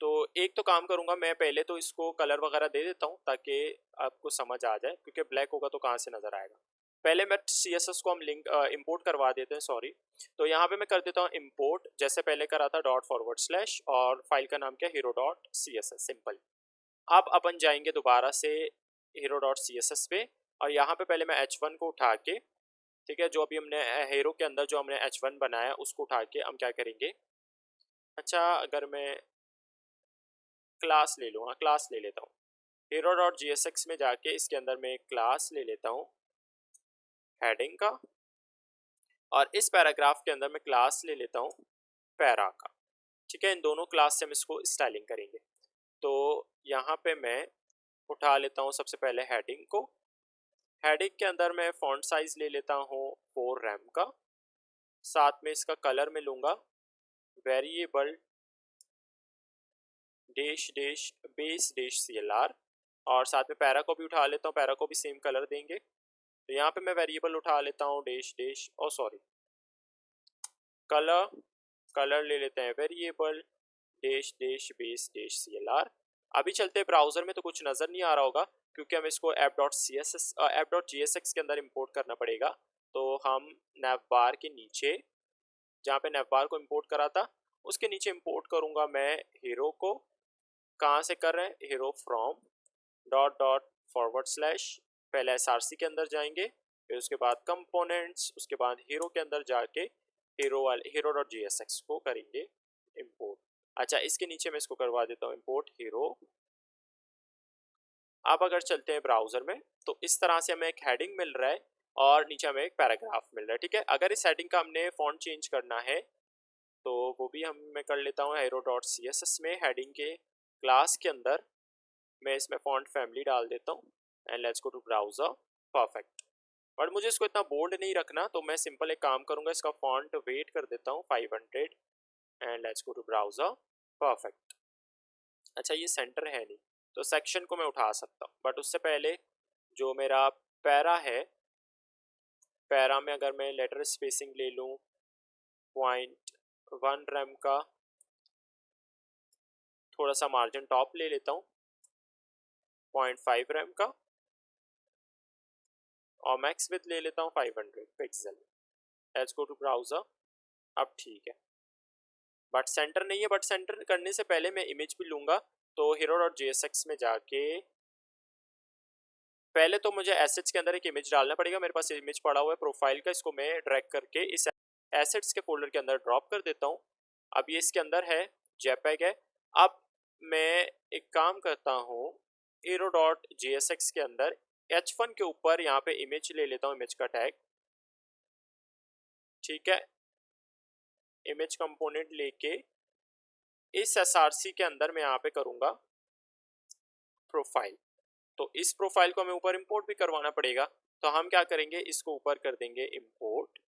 तो एक तो काम करूँगा मैं, पहले तो इसको कलर वगैरह दे देता हूँ ताकि आपको समझ आ जाए, क्योंकि ब्लैक होगा तो कहाँ से नज़र आएगा। पहले मैं CSS को हम लिंक इंपोर्ट करवा देते हैं, सॉरी। तो यहाँ पे मैं कर देता हूँ इंपोर्ट, जैसे पहले करा था ./ और फाइल का नाम क्या है, hero.css, सिंपल। अब अपन जाएंगे दोबारा से hero.css पे, और यहाँ पे पहले मैं h1 को उठा के, ठीक है, जो अभी हमने हीरो के अंदर जो हमने h1 बनाया उसको उठा के हम क्या करेंगे, अच्छा अगर मैं क्लास ले लूँ, हाँ क्लास ले लेता हूँ, hero.jsx में जाके इसके अंदर मैं एक क्लास ले लेता हूँ हेडिंग का, और इस पैराग्राफ के अंदर मैं क्लास ले लेता हूँ पैरा का। ठीक है, इन दोनों क्लास से हम इसको स्टाइलिंग करेंगे। तो यहाँ पे मैं उठा लेता हूँ सबसे पहले हेडिंग को। हेडिंग के अंदर मैं फॉन्ट साइज ले लेता हूँ 4 रैम का, साथ में इसका कलर में लूँगा variable dash dash base dash CLR, और साथ में पैरा को भी उठा लेता हूँ, पैरा को भी सेम कलर देंगे। तो यहाँ पे मैं वेरिएबल उठा लेता हूँ डैश डैश, ओ सॉरी, कलर, कलर ले लेते हैं variable dash dash base dash CLR। अभी चलते हैं ब्राउजर में, तो कुछ नज़र नहीं आ रहा होगा क्योंकि हम इसको app.jsx के अंदर इंपोर्ट करना पड़ेगा। तो हम नैवबार के नीचे, जहाँ पे नैवबार को इंपोर्ट करा था उसके नीचे इंपोर्ट करूँगा मैं हीरो को। कहाँ से कर रहे हैं, हीरो फ्रॉम ./, पहले SRC के अंदर जाएंगे, फिर उसके बाद कंपोनेंट्स, उसके बाद हीरो के अंदर जाके हीरो वाले hero.jsx को करेंगे इंपोर्ट। अच्छा, इसके नीचे मैं इसको करवा देता हूँ इंपोर्ट हीरो। अब अगर चलते हैं ब्राउजर में, तो इस तरह से हमें एक हेडिंग मिल रहा है और नीचे हमें एक पैराग्राफ मिल रहा है। ठीक है, अगर इस हेडिंग का हमने फॉन्ट चेंज करना है तो वो भी मैं कर लेता हूँ hero.css में, हेडिंग के क्लास के अंदर मैं इसमें फॉन्ट फैमिली डाल देता हूँ, and let's go to browser. Perfect. But मुझे इसको इतना बोल्ड नहीं रखना, तो मैं सिंपल एक काम करूँगा, इसका फॉन्ट वेट कर देता हूँ 500, and let's go to browser. Perfect. अच्छा, ये सेंटर है नहीं, तो सेक्शन को मैं उठा सकता हूँ, बट उससे पहले जो मेरा पैरा है, पैरा में अगर मैं लेटर स्पेसिंग ले लूँ 0.1 रैम का, थोड़ा सा मार्जिन टॉप ले लेता हूँ 0.5 रैम का, और मैक्स विड्थ ले लेता हूँ 500 pixel. Let's go to browser. अब ठीक है, बट सेंटर नहीं है, बट सेंटर करने से पहले मैं इमेज भी लूँगा। तो hero.jsx में जाके पहले तो मुझे एसेट्स के अंदर एक इमेज डालना पड़ेगा, मेरे पास इमेज पड़ा हुआ है प्रोफाइल का, इसको मैं ड्रैग करके इस एसेट्स के फोल्डर के अंदर ड्रॉप कर देता हूँ। अब ये इसके अंदर है, जेपेग है। अब मैं एक काम करता हूँ, hero.jsx के अंदर h1 के ऊपर यहाँ पे इमेज ले लेता हूँ, इमेज का टैग। ठीक है, इमेज कंपोनेंट लेके इस SRC के अंदर मैं यहाँ पे करूँगा प्रोफाइल। तो इस प्रोफाइल को हमें ऊपर इंपोर्ट भी करवाना पड़ेगा, तो हम क्या करेंगे, इसको ऊपर कर देंगे इंपोर्ट।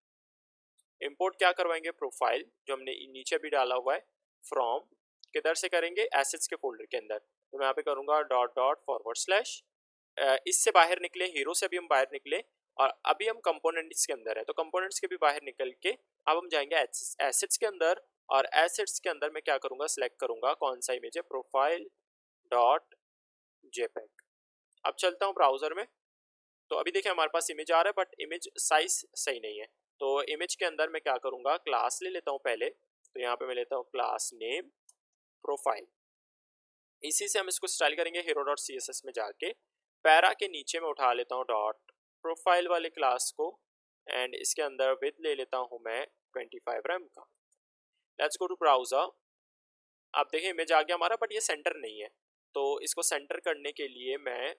इंपोर्ट क्या करवाएंगे, प्रोफाइल जो हमने नीचे भी डाला हुआ है, फ्रॉम किधर से करेंगे, एसेट्स के फोल्डर के अंदर। तो मैं यहाँ पे करूँगा ./, इससे बाहर निकले, हीरो से भी हम बाहर निकले, और अभी हम कंपोनेंट्स के अंदर है, तो कंपोनेंट्स के भी बाहर निकल के अब हम जाएंगे एसेट्स के अंदर, और एसेट्स के अंदर मैं क्या करूँगा, सेलेक्ट करूँगा कौन सा इमेज है, profile.jpg। अब चलता हूँ ब्राउजर में, तो अभी देखिए हमारे पास इमेज आ रहा है, बट इमेज साइज सही नहीं है। तो इमेज के अंदर मैं क्या करूँगा, क्लास ले लेता हूँ पहले। तो यहाँ पे मैं लेता हूँ क्लास नेम प्रोफाइल, इसी से हम इसको स्टाइल करेंगे hero.css में जाके। पैरा के नीचे में उठा लेता हूँ डॉट प्रोफाइल वाले क्लास को, एंड इसके अंदर विद ले लेता हूँ मैं 25 रैम का। Let's go to browser. आप देखिए इमेज आ गया हमारा, बट ये सेंटर नहीं है, तो इसको सेंटर करने के लिए मैं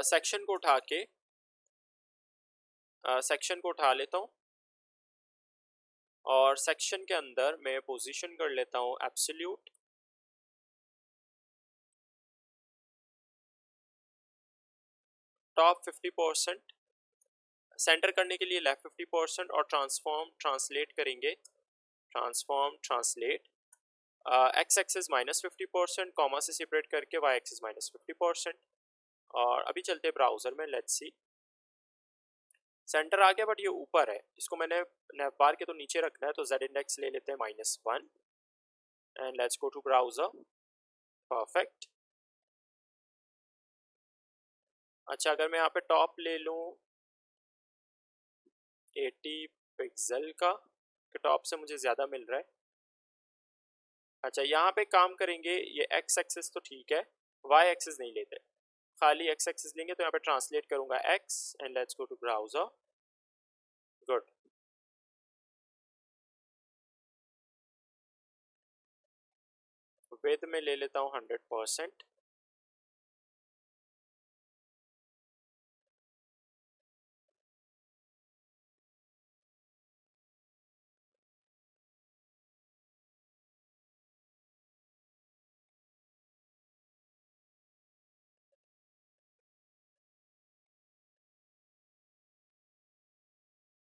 सेक्शन को उठा के सेक्शन को उठा लेता हूँ, और सेक्शन के अंदर मैं पोजीशन कर लेता हूँ एब्सोल्यूट। टॉप 50%, सेंटर करने के लिए लेफ्ट 50%, और ट्रांसफॉर्म ट्रांसलेट करेंगे, transform translate x axis -50%, comma से सेपरेट करके वाई एक्सिस -50%। और अभी चलते ब्राउजर में, लेट्स सी। सेंटर आ गया बट ये ऊपर है, इसको मैंने nav बार के तो नीचे रखना है, तो z इंडेक्स ले लेते हैं -1 and let's go to browser. Perfect. अच्छा, अगर मैं यहाँ पे टॉप ले लूँ 80 पिक्सल का, तो टॉप से मुझे ज़्यादा मिल रहा है। अच्छा, यहाँ पे काम करेंगे, ये x एक्सिस तो ठीक है, y एक्सिस नहीं लेते, खाली x एक्सिस लेंगे। तो यहाँ पे ट्रांसलेट करूँगा x and let's go to browser. Good. Width में ले लेता हूँ 100%।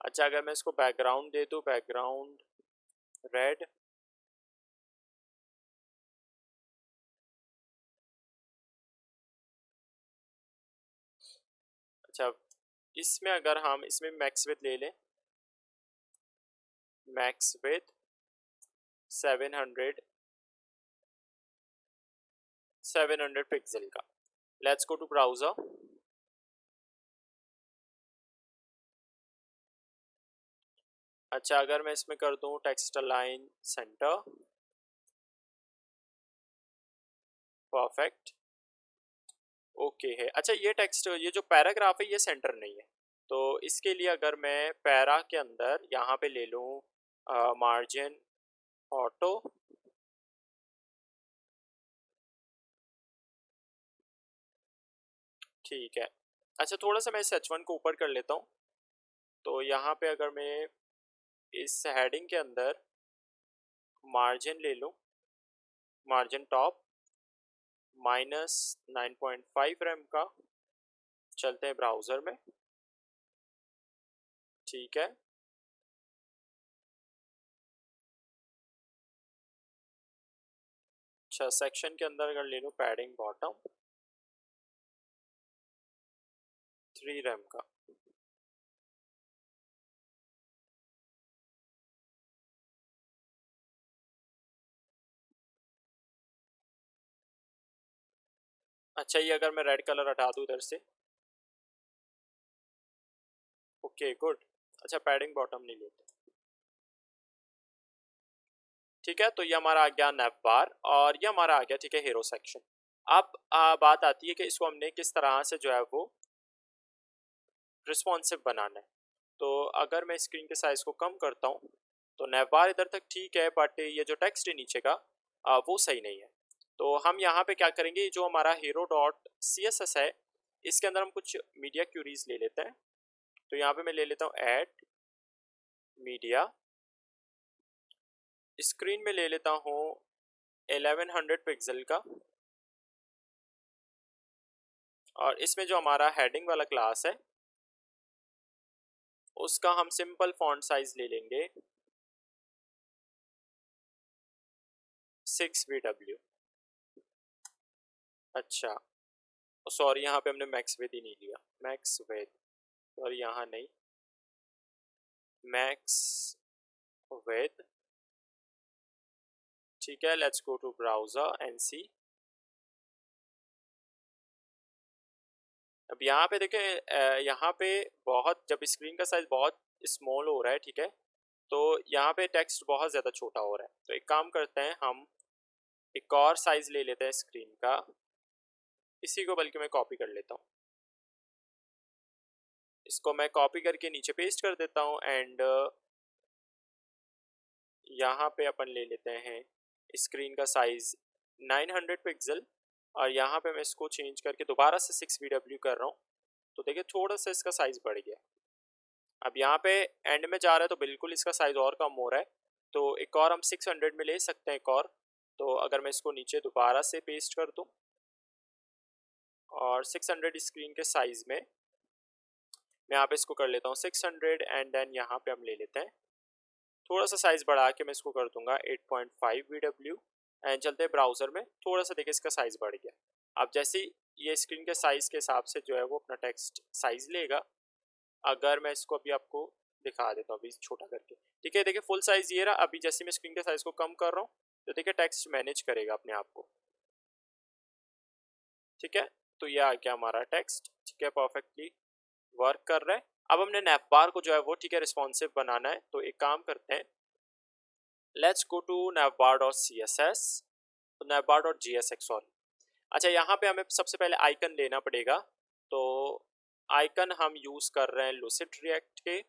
अच्छा, अगर मैं इसको बैकग्राउंड दे दूँ, बैकग्राउंड रेड, अच्छा इसमें अगर हम इसमें मैक्स विड्थ ले लें, मैक्स विड्थ 700 पिक्सल का। Let's go to browser. अच्छा, अगर मैं इसमें कर दूं text align center, perfect, okay है। अच्छा, ये टेक्स्ट, ये जो पैराग्राफ है ये सेंटर नहीं है, तो इसके लिए अगर मैं पैरा के अंदर यहाँ पे ले लूँ मार्जिन ऑटो, ठीक है। अच्छा, थोड़ा सा मैं इस H1 को ऊपर कर लेता हूँ, तो यहाँ पे अगर मैं इस हेडिंग के अंदर मार्जिन ले लूँ, मार्जिन टॉप -9.5 रैम का, चलते हैं ब्राउज़र में, ठीक है। अच्छा, सेक्शन के अंदर अगर ले लूँ पैडिंग बॉटम 3 रैम का, अच्छा ये अगर मैं रेड कलर हटा दूँ इधर से, ओके गुड। अच्छा, पैडिंग बॉटम नहीं लेते, ठीक है। तो ये हमारा आ गया नैव बार और ये हमारा आ गया, ठीक है, हीरो सेक्शन। अब बात आती है कि इसको हमने किस तरह से जो है वो रिस्पॉन्सिव बनाना है। तो अगर मैं स्क्रीन के साइज़ को कम करता हूँ, तो नैव बार इधर तक ठीक है, बट ये जो टेक्स्ट है नीचे का वो सही नहीं है। तो हम यहाँ पे क्या करेंगे, जो हमारा hero dot C S S है, इसके अंदर हम कुछ मीडिया क्यूरीज ले लेते हैं। तो यहाँ पे मैं ले लेता हूँ ऐड मीडिया, स्क्रीन में ले लेता हूँ 1100 पिक्सल का, और इसमें जो हमारा हेडिंग वाला क्लास है उसका हम सिंपल फॉन्ट साइज ले लेंगे 6VW। अच्छा, सॉरी यहाँ पे हमने मैक्स विथ ही नहीं लिया, मैक्स विथ, और यहाँ नहीं, मैक्स विथ, ठीक है। Let's go to browser and see. अब यहाँ पे देखें, यहाँ पे बहुत, जब स्क्रीन का साइज बहुत स्मॉल हो रहा है, ठीक है, तो यहाँ पे टेक्स्ट बहुत ज़्यादा छोटा हो रहा है। तो एक काम करते हैं, हम एक और साइज ले लेते हैं स्क्रीन का, इसी को बल्कि मैं कॉपी कर लेता हूँ, इसको मैं कॉपी करके नीचे पेस्ट कर देता हूँ एंड यहाँ पे अपन ले लेते हैं स्क्रीन का साइज़ 900 पिक्सल, और यहाँ पे मैं इसको चेंज करके दोबारा से 6VW कर रहा हूँ। तो देखिए थोड़ा सा इसका साइज़ बढ़ गया। अब यहाँ पे एंड में जा रहा है तो बिल्कुल इसका साइज़ और कम हो रहा है, तो एक और हम 600 में ले सकते हैं एक और। तो अगर मैं इसको नीचे दोबारा से पेस्ट कर दूँ और 600 स्क्रीन के साइज़ में मैं यहाँ पे इसको कर लेता हूँ 600, एंड देन यहाँ पे हम ले लेते हैं थोड़ा सा साइज़ बढ़ा के, मैं इसको कर दूंगा 8.5VW एंड चलते हैं ब्राउज़र में। थोड़ा सा देखिए इसका साइज़ बढ़ गया। अब जैसे ही ये स्क्रीन के साइज़ के हिसाब से जो है वो अपना टेक्स्ट साइज़ लेगा, अगर मैं इसको अभी आपको दिखा देता हूँ अभी छोटा करके, ठीक है। देखिए फुल साइज ये रहा। अभी जैसे मैं स्क्रीन के साइज को कम कर रहा हूँ तो देखिए टेक्स्ट मैनेज करेगा अपने आप को, ठीक है। तो ये आ गया हमारा टेक्स्ट, ठीक है, परफेक्टली वर्क कर रहा है। अब हमने नैवबार को जो है वो, ठीक है, रिस्पॉन्सिव बनाना है। तो एक काम करते हैं, let's go to navbar dot C S S, तो navbar dot J S X, sorry. अच्छा, यहाँ पे हमें सबसे पहले आइकन लेना पड़ेगा। तो आइकन हम यूज कर रहे हैं लूसिड रिएक्ट के।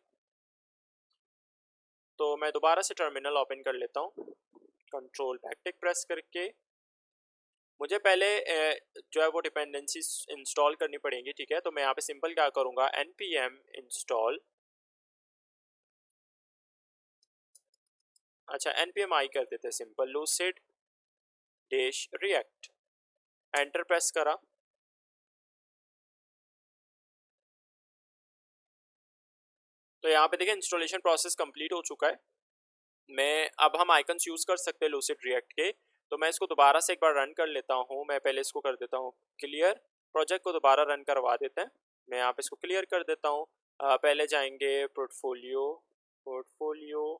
तो मैं दोबारा से टर्मिनल ओपन कर लेता हूँ, कंट्रोल बैकटिक प्रेस करके। मुझे पहले जो है वो डिपेंडेंसी इंस्टॉल करनी पड़ेंगी, ठीक है। तो मैं यहाँ पे सिंपल क्या करूँगा, npm इंस्टॉल, अच्छा npm आई कर देते हैं simple, lucid dash react, enter press करा। तो यहाँ पे देखिए इंस्टॉलेशन प्रोसेस कंप्लीट हो चुका है। मैं अब हम आइकन्स यूज़ कर सकते हैं लूसिड रिएक्ट के। तो मैं इसको दोबारा से एक बार रन कर लेता हूँ। मैं पहले इसको कर देता हूँ क्लियर, प्रोजेक्ट को दोबारा रन करवा देते हैं। मैं यहाँ पे इसको क्लियर कर देता हूँ। पहले जाएंगे पोर्टफोलियो, पोर्टफोलियो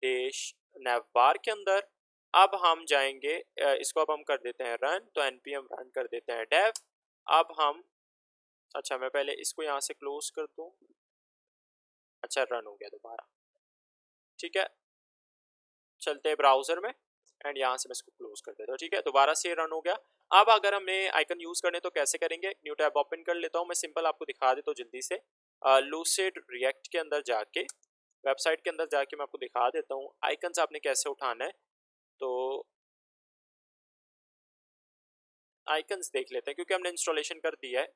डेश नैवबार के अंदर। अब हम जाएंगे इसको अब हम कर देते हैं रन, तो npm रन कर देते हैं डेव। अब हम, अच्छा मैं पहले इसको यहाँ से क्लोज कर दूँ, अच्छा रन हो गया दोबारा, ठीक है। चलते हैं ब्राउजर में एंड यहाँ से मैं इसको क्लोज कर देता हूँ, ठीक है। दोबारा से रन हो गया। अब अगर हमें आइकन यूज करने तो कैसे करेंगे, न्यू टैब ओपन कर लेता हूँ। मैं सिंपल आपको दिखा देता हूँ जल्दी से। लूसिड रिएक्ट के अंदर जाके, वेबसाइट के अंदर जाके मैं आपको दिखा देता हूँ आइकन्स आपने कैसे उठाना है। तो आइकन्स देख लेते हैं क्योंकि हमने इंस्टॉलेशन कर दिया है।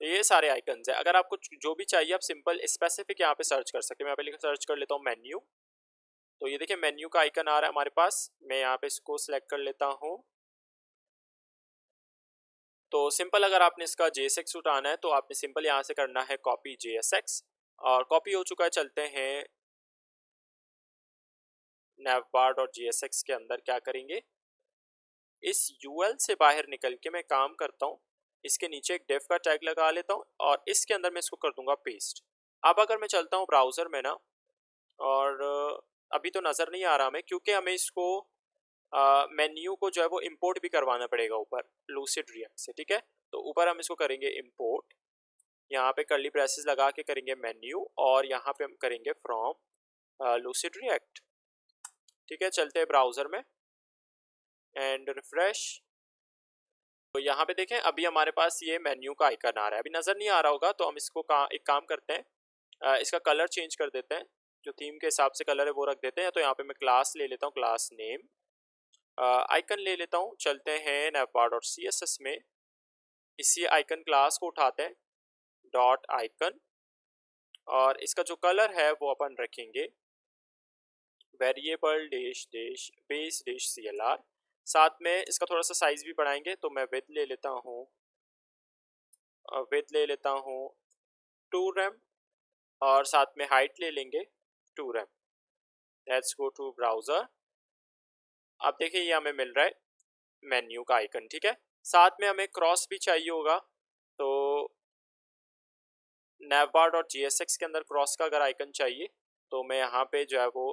तो ये सारे आइकन्स है। अगर आपको जो भी चाहिए आप सिंपल स्पेसिफिक यहाँ पे सर्च कर सकते हैं। मैं पहले सर्च कर लेता हूँ मेन्यू। तो ये देखिए मेन्यू का आइकन आ रहा है हमारे पास। मैं यहाँ पे इसको सिलेक्ट कर लेता हूँ। तो सिंपल अगर आपने इसका JSX उठाना है तो आपने सिंपल यहाँ से करना है कॉपी JSX, और कॉपी हो चुका है। चलते हैं navbar डॉट JSX के अंदर, क्या करेंगे, इस UL से बाहर निकल के मैं काम करता हूँ, इसके नीचे एक डेफ का टैग लगा लेता हूँ और इसके अंदर मैं इसको कर दूंगा पेस्ट। अब अगर मैं चलता हूँ ब्राउज़र में ना, और अभी तो नज़र नहीं आ रहा हमें क्योंकि हमें इसको मेन्यू को जो है वो इंपोर्ट भी करवाना पड़ेगा ऊपर लूसिड रिएक्ट से, ठीक है। तो ऊपर हम इसको करेंगे इंपोर्ट, यहाँ पे कर्ली ब्रेसेस लगा के करेंगे मेन्यू, और यहाँ पे हम करेंगे फ्रॉम लूसिड रिएक्ट, ठीक है। चलते हैं ब्राउज़र में एंड रिफ्रेश। तो यहाँ पे देखें अभी हमारे पास ये मेन्यू का आइकन आ रहा है, अभी नज़र नहीं आ रहा होगा। तो हम इसको एक काम करते हैं, इसका कलर चेंज कर देते हैं, जो थीम के हिसाब से कलर है वो रख देते हैं। तो यहाँ पे मैं क्लास ले लेता हूँ, क्लास नेम, आइकन ले लेता हूँ। चलते हैं navbar डॉट CSS में, इसी आइकन क्लास को उठाते हैं डॉट आइकन, और इसका जो कलर है वो अपन रखेंगे variable dash dash base dash CLR। साथ में इसका थोड़ा सा साइज भी बढ़ाएंगे। तो मैं विड्थ ले लेता हूँ, विड्थ ले लेता हूँ 2 rem, और साथ में हाइट ले लेंगे 2 rem। Let's go to browser. अब देखिए ये हमें मिल रहा है मेन्यू का आइकन, ठीक है। साथ में हमें क्रॉस भी चाहिए होगा। तो navbar डॉट JSX के अंदर क्रॉस का अगर आइकन चाहिए तो मैं यहाँ पे जो है वो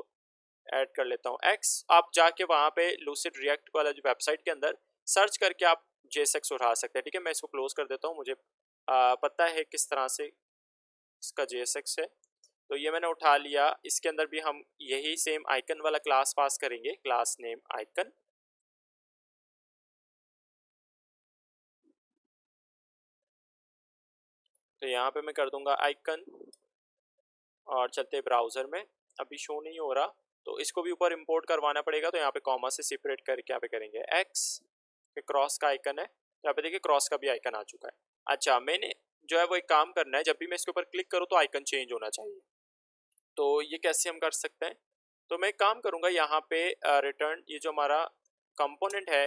ऐड कर लेता हूँ X। आप जाके वहाँ पे लूसिड रिएक्ट वाला जो वेबसाइट के अंदर सर्च करके आप JSX उठा सकते हैं, ठीक है। मैं इसको क्लोज कर देता हूँ, मुझे पता है किस तरह से इसका JSX है। तो ये मैंने उठा लिया। इसके अंदर भी हम यही सेम आइकन वाला क्लास पास करेंगे, क्लास नेम आइकन। तो यहाँ पे मैं कर दूंगा आइकन, और चलते ब्राउज़र में, अभी शो नहीं हो रहा तो इसको भी ऊपर इंपोर्ट करवाना पड़ेगा। तो यहाँ पे कॉमा से सेपरेट करके यहाँ पे करेंगे X, पे क्रॉस का आइकन है। यहाँ पे देखिए क्रॉस का भी आइकन आ चुका है। अच्छा, मैंने जो है वो एक काम करना है, जब भी मैं इसके ऊपर क्लिक करूँ तो आइकन चेंज होना चाहिए। तो ये कैसे हम कर सकते हैं, तो मैं एक काम करूँगा, यहाँ पे रिटर्न, ये जो हमारा कंपोनेंट है,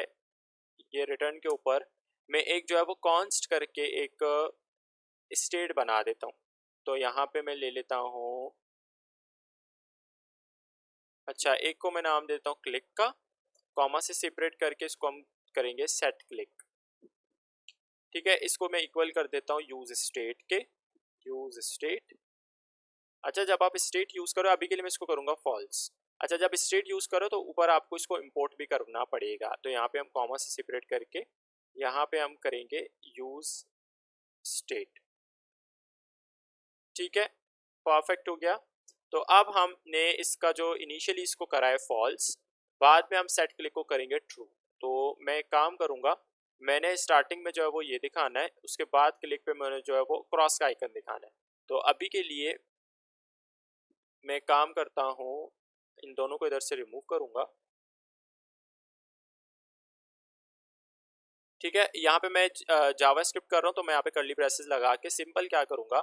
ये रिटर्न के ऊपर मैं एक जो है वो कॉन्स्ट करके एक स्टेट बना देता हूँ। तो यहाँ पे मैं ले लेता हूँ, अच्छा एक को मैं नाम देता हूँ क्लिक का, कॉमा से सेपरेट करके इसको हम करेंगे सेट क्लिक। ठीक है, इसको मैं इक्वल कर देता हूँ यूज स्टेट के, यूज स्टेट। अच्छा, जब आप स्टेट यूज करो, अभी के लिए मैं इसको करूंगा फॉल्स। अच्छा, जब स्टेट यूज करो तो ऊपर आपको इसको इंपोर्ट भी करना पड़ेगा, तो यहाँ पे हम कॉमा से सेपरेट करके यहाँ पे हम करेंगे यूज स्टेट। ठीक है, परफेक्ट हो गया। तो अब हमने इसका जो इनिशियली इसको करा है फॉल्स, बाद में हम सेट क्लिक को करेंगे ट्रू। तो मैं एक काम करूंगा, मैंने स्टार्टिंग में जो है वो ये दिखाना है, उसके बाद क्लिक पे मैंने जो है वो क्रॉस का आइकन दिखाना है। तो अभी के लिए मैं काम करता हूँ, इन दोनों को इधर से रिमूव करूंगा। ठीक है, यहाँ पे मैं जावा स्क्रिप्ट कर रहा हूँ, तो मैं यहाँ पे कर्ली ब्रेसेस लगा के सिंपल क्या करूंगा,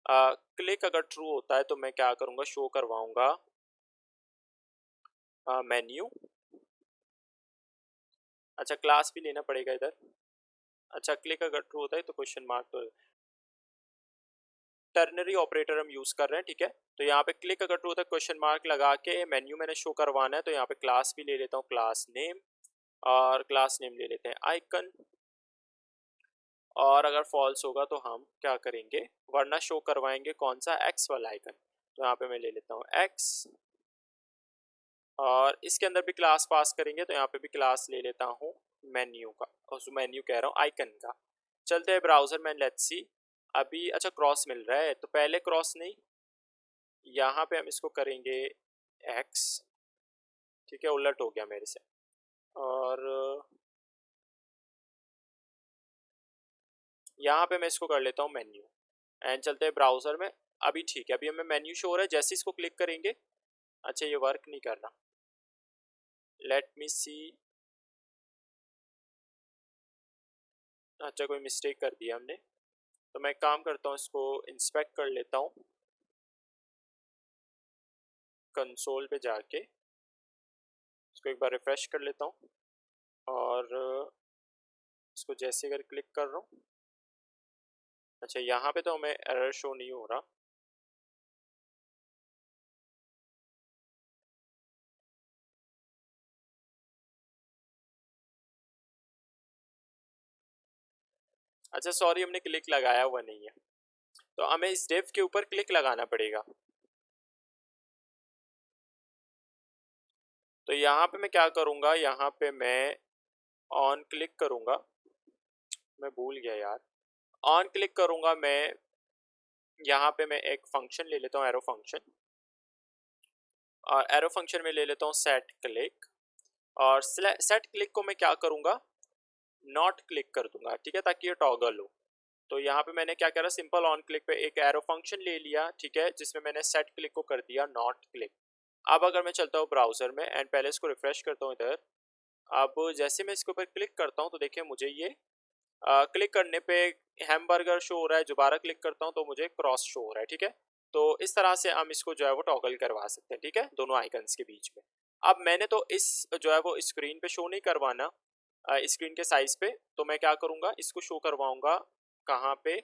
क्लिक अगर ट्रू होता है तो मैं क्या करूंगा, शो करवाऊंगा मेन्यू। अच्छा, क्लास भी लेना पड़ेगा इधर। अच्छा, क्लिक अगर ट्रू होता है तो क्वेश्चन मार्क, तो टर्नरी ऑपरेटर हम यूज कर रहे हैं। ठीक है, तो यहाँ पे क्लिक अगर ट्रू होता है क्वेश्चन मार्क लगा के मेन्यू मैंने शो करवाना है, तो यहाँ पे क्लास भी ले लेता हूँ, क्लास नेम, और क्लास नेम ले लेते हैं आइकन। और अगर फॉल्स होगा तो हम क्या करेंगे, वरना शो करवाएंगे कौन सा, एक्स वाला आइकन। तो यहाँ पे मैं ले लेता हूँ एक्स, और इसके अंदर भी क्लास पास करेंगे, तो यहाँ पे भी क्लास ले लेता हूँ मेन्यू का, और मेन्यू कह रहा हूँ आइकन का। चलते हैं ब्राउजर में, लेट्स सी। अभी अच्छा क्रॉस मिल रहा है, तो पहले क्रॉस नहीं, यहाँ पे हम इसको करेंगे एक्स। ठीक है, उलट हो गया मेरे से। और यहाँ पे मैं इसको कर लेता हूँ मेन्यू, एंड चलते हैं ब्राउजर में। अभी ठीक है, अभी हमें मेन्यू शो हो रहा है, जैसे इसको क्लिक करेंगे। अच्छा, ये वर्क नहीं कर रहा, लेट मी सी। अच्छा, कोई मिस्टेक कर दिया हमने, तो मैं काम करता हूँ, इसको इंस्पेक्ट कर लेता हूँ कंसोल पे जाके, इसको एक बार रिफ्रेश कर लेता हूँ, और इसको जैसे अगर क्लिक कर रहा हूँ, अच्छा यहाँ पे तो हमें एरर शो नहीं हो रहा। अच्छा सॉरी, हमने क्लिक लगाया हुआ नहीं है, तो हमें इस डेव के ऊपर क्लिक लगाना पड़ेगा। तो यहाँ पे मैं क्या करूँगा, यहाँ पे मैं ऑन क्लिक करूँगा, मैं भूल गया यार, ऑन क्लिक करूँगा मैं। यहाँ पे मैं एक फंक्शन ले लेता हूँ, एरो फंक्शन, और एरो फंक्शन में ले लेता हूँ सेट क्लिक, और सेट क्लिक को मैं क्या करूँगा, नॉट क्लिक कर दूंगा। ठीक है, ताकि ये टॉगल हो। तो यहाँ पे मैंने क्या करा, सिंपल ऑन क्लिक पे एक एरो फंक्शन ले लिया, ठीक है, जिसमें मैंने सेट क्लिक को कर दिया नॉट क्लिक। अब अगर मैं चलता हूँ ब्राउजर में, एंड पहले इसको रिफ्रेश करता हूँ इधर, अब जैसे मैं इसके ऊपर क्लिक करता हूँ तो देखिए मुझे ये क्लिक करने पे हैमबर्गर शो हो रहा है, दोबारा क्लिक करता हूँ तो मुझे क्रॉस शो हो रहा है। ठीक है, तो इस तरह से हम इसको जो है वो टॉगल करवा सकते हैं। ठीक है, दोनों आइकन्स के बीच में। अब मैंने तो इस जो है वो स्क्रीन पे शो नहीं करवाना, स्क्रीन के साइज पे, तो मैं क्या करूँगा, इसको शो करवाऊँगा कहाँ पे,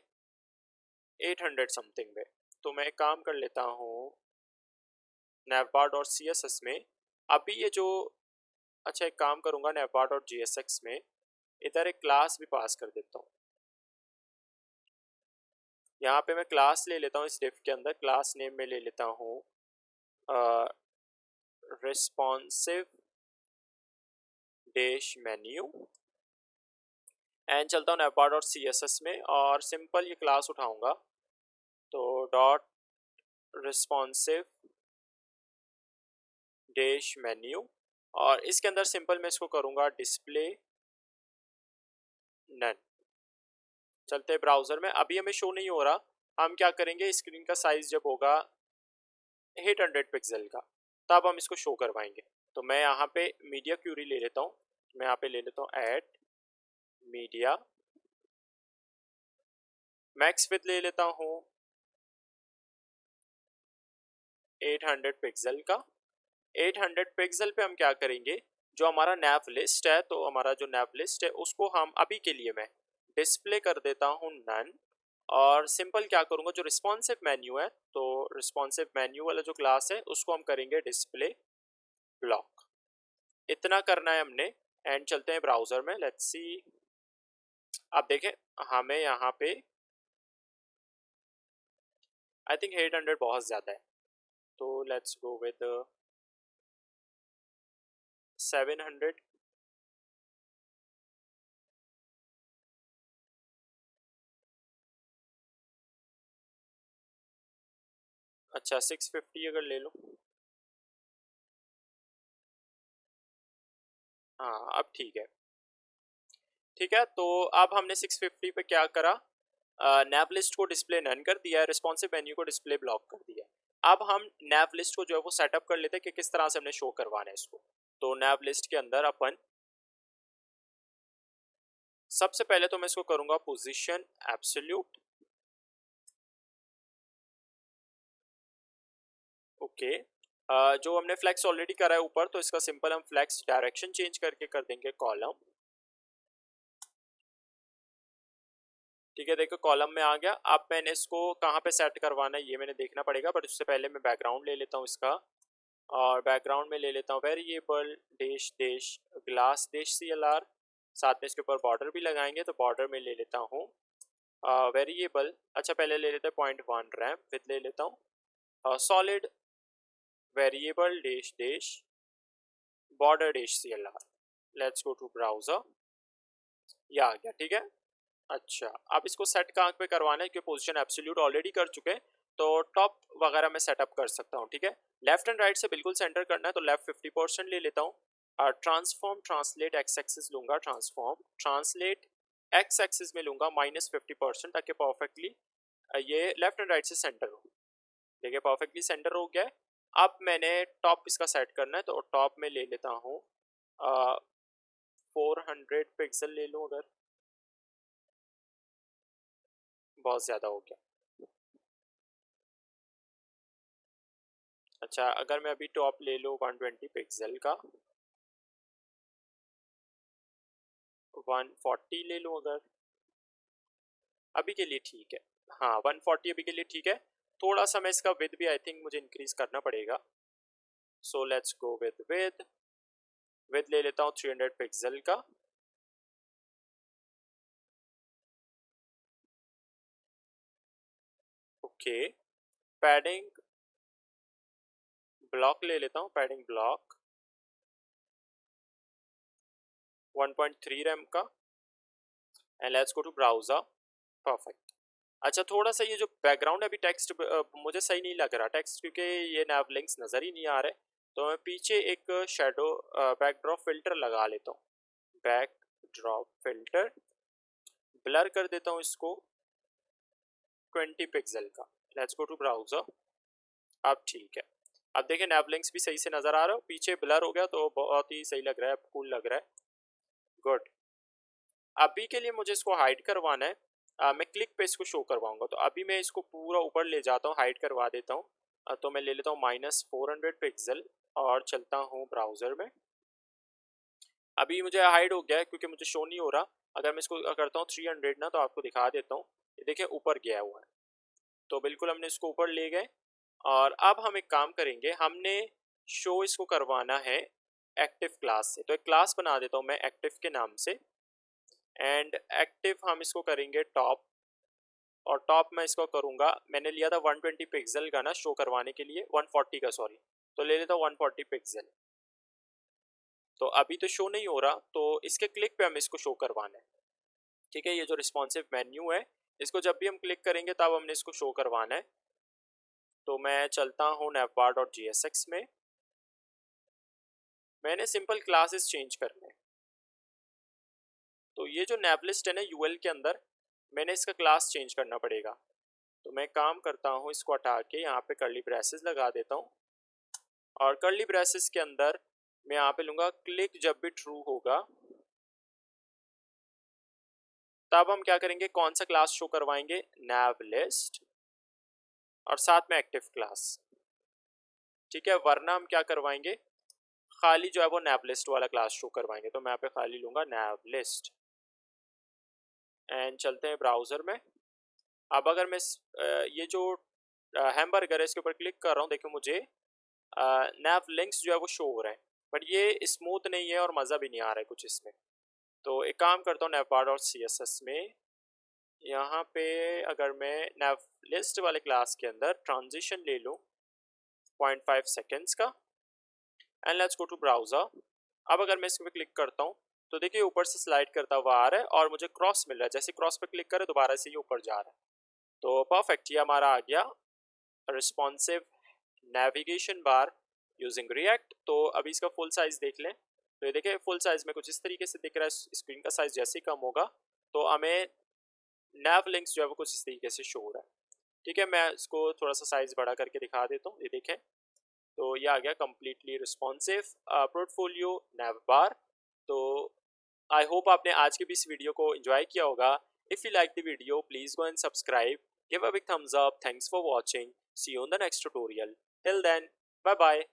800 समथिंग पे। तो मैं एक काम कर लेता हूँ, navbar dot C S S में अभी ये जो, अच्छा एक काम करूँगा, navbar dot J S X में इधर एक क्लास भी पास कर देता हूँ। यहाँ पे मैं क्लास ले लेता हूँ, इस डिफ के अंदर क्लास नेम में ले लेता हूँ रिस्पॉन्सिव डैश मेन्यू, एंड चलता हूँ navbar dot C S S में, और सिंपल ये क्लास उठाऊँगा, तो डॉट रिस्पॉन्सिव डैश मेन्यू, और इसके अंदर सिंपल मैं इसको करूँगा डिस्प्ले नन। चलते हैं ब्राउजर में, अभी हमें शो नहीं हो रहा, हम क्या करेंगे, स्क्रीन का साइज जब होगा 800 पिक्सल का, तब हम इसको शो करवाएंगे। तो मैं यहाँ पे मीडिया क्यूरी ले लेता हूँ, मैं यहाँ पे ले लेता हूँ ऐड मीडिया, मैक्स विथ ले लेता हूँ 800 पिक्सल का। 800 पिक्सल पे हम क्या करेंगे, जो हमारा नैव लिस्ट है, तो हमारा जो नैव लिस्ट है उसको हम अभी के लिए मैं डिस्प्ले कर देता हूँ नन, और सिंपल क्या करूँगा, जो रिस्पॉन्सिव मेन्यू है, तो रिस्पॉन्सिव मेन्यू वाला जो क्लास है उसको हम करेंगे डिस्प्ले ब्लॉक। इतना करना है हमने, एंड चलते हैं ब्राउजर में, लेट्स सी। आप देखें हमें यहाँ पे आई थिंक 800 बहुत ज़्यादा है, तो लेट्स गो विद 700। अच्छा 650 अगर ले लो। हाँ अब ठीक है। ठीक है, तो अब हमने 650 पे क्या करा, नैव लिस्ट को डिस्प्ले नन कर दिया है, रिस्पॉन्सिव मेन्यू को डिस्प्ले ब्लॉक कर दिया है। अब हम नैव लिस्ट को जो है वो सेटअप कर लेते हैं कि किस तरह से हमने शो करवाना है इसको। तो नैव लिस्ट के अंदर अपन सबसे पहले तो मैं इसको करूंगा पोजीशन एब्सोल्यूट। ओके, जो हमने फ्लेक्स ऑलरेडी करा है ऊपर, तो इसका सिंपल हम फ्लेक्स डायरेक्शन चेंज करके कर देंगे कॉलम। ठीक है, देखो कॉलम में आ गया। अब मैंने इसको कहाँ पे सेट करवाना है ये मैंने देखना पड़ेगा, बट उससे पहले मैं बैकग्राउंड ले लेता हूँ इसका। और बैकग्राउंड में ले लेता हूँ variable dash dash glass dash CLR। साथ में इसके ऊपर बॉर्डर भी लगाएंगे, तो बॉर्डर में ले लेता हूँ वेरिएबल, अच्छा पहले ले लेते हैं 0.1 रैम, फिर ले लेता हूँ solid variable dash dash border dash CLR। Let's go to browser, ये आ गया। ठीक है, अच्छा अब इसको सेट कहाँ पे करवाना है, क्योंकि पोजीशन एब्सोल्यूट ऑलरेडी कर चुके हैं, तो टॉप वगैरह मैं सेटअप कर सकता हूँ। ठीक है, लेफ्ट एंड राइट से बिल्कुल सेंटर करना है, तो लेफ्ट 50% ले लेता हूँ। और ट्रांसफॉर्म ट्रांसलेट एक्स एक्सिस लूंगा, ट्रांसफॉर्म ट्रांसलेट एक्स एक्सिस में लूंगा -50%, ताकि परफेक्टली ये लेफ्ट एंड राइट से सेंटर हो। देखिए परफेक्टली सेंटर हो गया है। अब मैंने टॉप इसका सेट करना है, तो टॉप में ले लेता हूँ 400 पिक्सल ले लूँ, अगर बहुत ज़्यादा हो गया। अच्छा अगर मैं अभी टॉप ले लूँ 120 पिक्सल का, 140 ले लूँ अगर, अभी के लिए ठीक है। हाँ 140 अभी के लिए ठीक है। थोड़ा सा मैं इसका विद भी आई थिंक मुझे इंक्रीज करना पड़ेगा। सो लेट्स गो विद ले लेता हूँ 300 पिक्सल का। ओके, पैडिंग ब्लॉक ले लेता हूँ, पैडिंग ब्लॉक 1.3 रैम का। And let's go to browser, perfect. अच्छा थोड़ा सा ये जो बैकग्राउंड है अभी टेक्स्ट मुझे सही नहीं लग रहा टेक्स्ट, क्योंकि ये नैव लिंक्स नज़र ही नहीं आ रहे। तो मैं पीछे एक शेडो बैकड्रॉप फिल्टर लगा लेता हूँ, बैकड्रॉप फिल्टर ब्लर कर देता हूँ इसको 20 पिक्सल का। लेट्स गो टू ब्राउजर, अब ठीक है। अब देखिए नैव लिंक्स भी सही से नज़र आ रहा है, पीछे ब्लर हो गया तो बहुत ही सही लग रहा है, अब कूल लग रहा है। गुड, अभी के लिए मुझे इसको हाइड करवाना है। मैं क्लिक पे इसको शो करवाऊंगा, तो अभी मैं इसको पूरा ऊपर ले जाता हूँ, हाइड करवा देता हूँ। तो मैं ले लेता हूँ -400 पिक्सल और चलता हूँ ब्राउज़र में। अभी मुझे हाइड हो गया है क्योंकि मुझे शो नहीं हो रहा। अगर मैं इसको करता हूँ 300 ना, तो आपको दिखा देता हूँ। ये देखिए ऊपर गया हुआ है, तो बिल्कुल हमने इसको ऊपर ले गए। और अब हम एक काम करेंगे, हमने शो इसको करवाना है एक्टिव क्लास से, तो एक क्लास बना देता हूँ मैं एक्टिव के नाम से। एंड एक्टिव हम इसको करेंगे टॉप, और टॉप में इसको करूँगा, मैंने लिया था 120 पिक्सल का ना शो करवाने के लिए, 140 का सॉरी, तो ले लेता हूँ 140 पिक्सल। तो अभी तो शो नहीं हो रहा, तो इसके क्लिक पे हमें इसको शो करवाना है। ठीक है, ये जो रिस्पॉन्सिव मेन्यू है, इसको जब भी हम क्लिक करेंगे तब हमने इसको शो करवाना है। तो मैं चलता हूँ navbar.jsx में, मैंने सिंपल क्लासेस चेंज करने हैं। तो ये जो navlist है ना यूएल के अंदर, मैंने इसका क्लास चेंज करना पड़ेगा। तो मैं काम करता हूँ, इसको हटा के यहाँ पे कर्ली ब्रेसेस लगा देता हूँ, और कर्ली ब्रेसेस के अंदर मैं यहाँ पे लूँगा क्लिक जब भी ट्रू होगा, तब हम क्या करेंगे, कौन सा क्लास शो करवाएंगे, navlist, और साथ में एक्टिव क्लास। ठीक है, वरना हम क्या करवाएंगे, खाली जो है वो navlist वाला क्लास शो करवाएंगे। तो मैं यहाँ पे खाली लूँगा navlist, एंड चलते हैं ब्राउज़र में। अब अगर मैं ये जो हैमबर्गर है इसके ऊपर क्लिक कर रहा हूँ, देखो मुझे नैव लिंक्स जो है वो शो हो रहे हैं, बट ये स्मूथ नहीं है और मज़ा भी नहीं आ रहा है कुछ इसमें। तो एक काम करता हूँ navbar और CSS में, यहाँ पे अगर मैं nav लिस्ट वाले क्लास के अंदर ट्रांजिशन ले लूँ 0.5 सेकेंड्स का and let's go to browser. अब अगर मैं इसमें क्लिक करता हूँ तो देखिए ऊपर से स्लाइड करता हुआ आ रहा है और मुझे क्रॉस मिल रहा है, जैसे क्रॉस पे क्लिक करें दोबारा से ये ऊपर जा रहा है। तो परफेक्ट, ये हमारा आ गया responsive navigation bar using react. तो अभी इसका फुल साइज देख लें, तो ये देखिए फुल साइज में कुछ इस तरीके से दिख रहा है। स्क्रीन का साइज जैसे ही कम होगा तो हमें नैव लिंक्स जो है वो कुछ इस तरीके से शो हो रहा है। ठीक है, मैं इसको थोड़ा सा साइज बड़ा करके दिखा देता हूँ। ये देखें, तो ये आ गया कम्प्लीटली रिस्पॉन्सिव पोर्टफोलियो नैव बार। तो आई होप आपने आज की भी इस वीडियो को एंजॉय किया होगा। If you like the video please go and subscribe, give a big thumbs up, thanks for watching, see you on the next tutorial, till then bye bye।